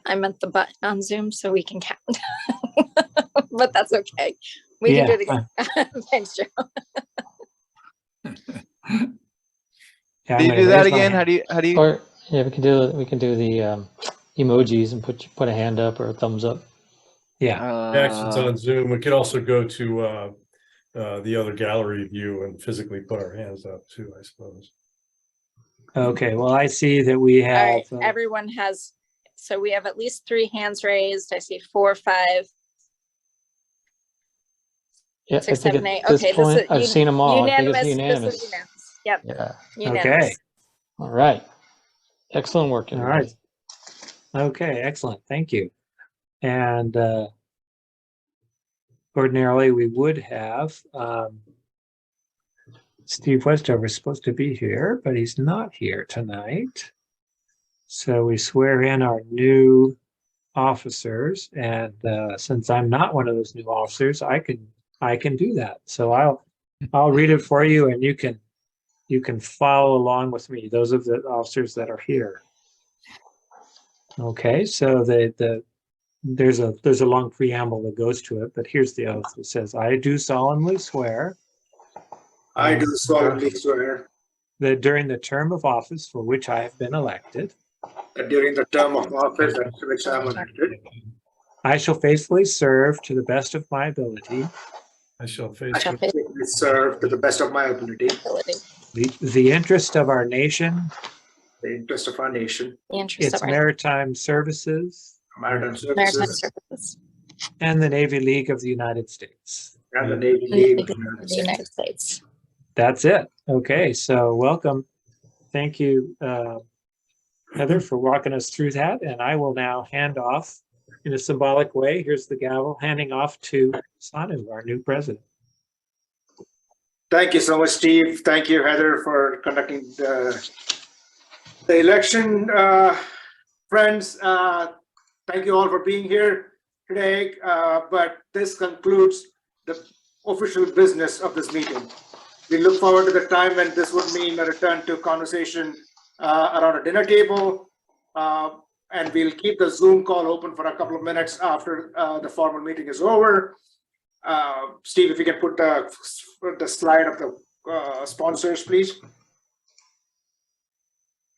I meant the button on Zoom so we can count, but that's okay. We can do it again. Thanks, Joe. Yeah, do you do that again? How do you? Or yeah, we can do the emojis and put a hand up or a thumbs up. Yeah. Actions on Zoom. We could also go to the other gallery view and physically put our hands up too, I suppose. Okay, well, I see that we have All right, everyone has, so we have at least 3 hands raised. I see 4, 5, Yeah, 6, I think 7, at 8. this Okay, point, this is I've seen them all. I think it's unanimous. unanimous. This is unanimous. Yep. Yeah. Unanimous. Okay. All right. Excellent work. All Everybody. right. Okay, excellent. Thank you. And ordinarily we would have Steve Westover is supposed to be here, but he's not here tonight. So we swear in our new officers, and since I'm not one of those new officers, I can do that. So I'll read it for you, and you can follow along with me. Those of the officers that are here. Okay, so there's a long preamble that goes to it, but here's the oath. It says, "I do solemnly swear." I do solemnly swear that during the term of office for which I have been elected, that during the term of office for which I am elected, I shall faithfully serve to the best of my ability. I shall faithfully serve to the best of my ability. The interest of our nation. The interest of our nation. Its maritime services. Maritime services. And the Navy League of the United States. And the Navy League of the United States. That's it. Okay, so welcome. Thank you, Heather, for walking us through that. And I will now hand off in a symbolic way. Here's the gavel, handing off to Sanu, our new president. Thank you so much, Steve. Thank you, Heather, for conducting the election. Friends, thank you all for being here today. But this concludes the official business of this meeting. We look forward to the time when this would mean a return to conversation around a dinner table. And we'll keep the Zoom call open for a couple of minutes after the formal meeting is over. Steve, if you can put the slide of the sponsors, please.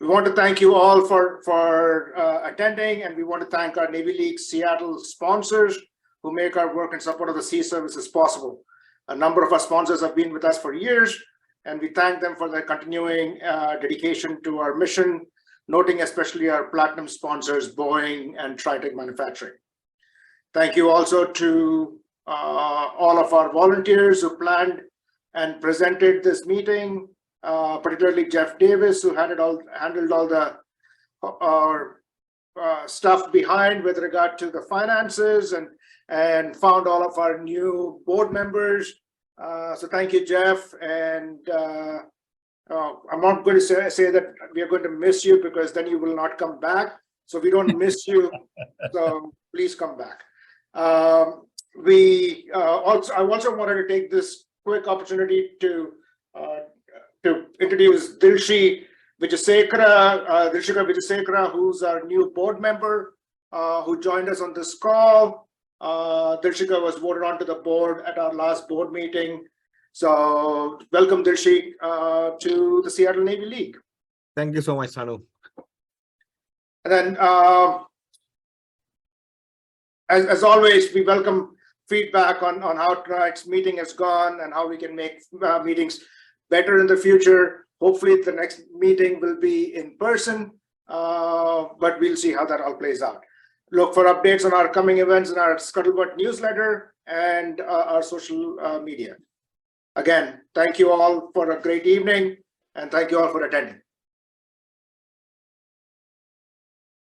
We want to thank you all for attending, and we want to thank our Navy League Seattle sponsors who make our work in support of the sea services possible. A number of our sponsors have been with us for years, and we thank them for their continuing dedication to our mission, noting especially our platinum sponsors, Boeing and Tritech Manufacturing. Thank you also to all of our volunteers who planned and presented this meeting, particularly Jeff Davis, who handled all the stuff behind with regard to the finances and found all of our new board members. So thank you, Jeff. And I'm not going to say that we are going to miss you, because then you will not come back. So we don't miss you. So please come back. I also wanted to take this quick opportunity to introduce Dilshika Vijayasekara, who's our new board member, who joined us on this call. Dilshika was voted onto the board at our last board meeting. So welcome, Dilshika, to the Seattle Navy League. Thank you so much, Sanu. And then, as always, we welcome feedback on how tonight's meeting has gone and how we can make meetings better in the future. Hopefully the next meeting will be in person, but we'll see how that all plays out. Look for updates on our coming events in our Scuttlebutt newsletter and our social media. Again, thank you all for a great evening, and thank you all for attending.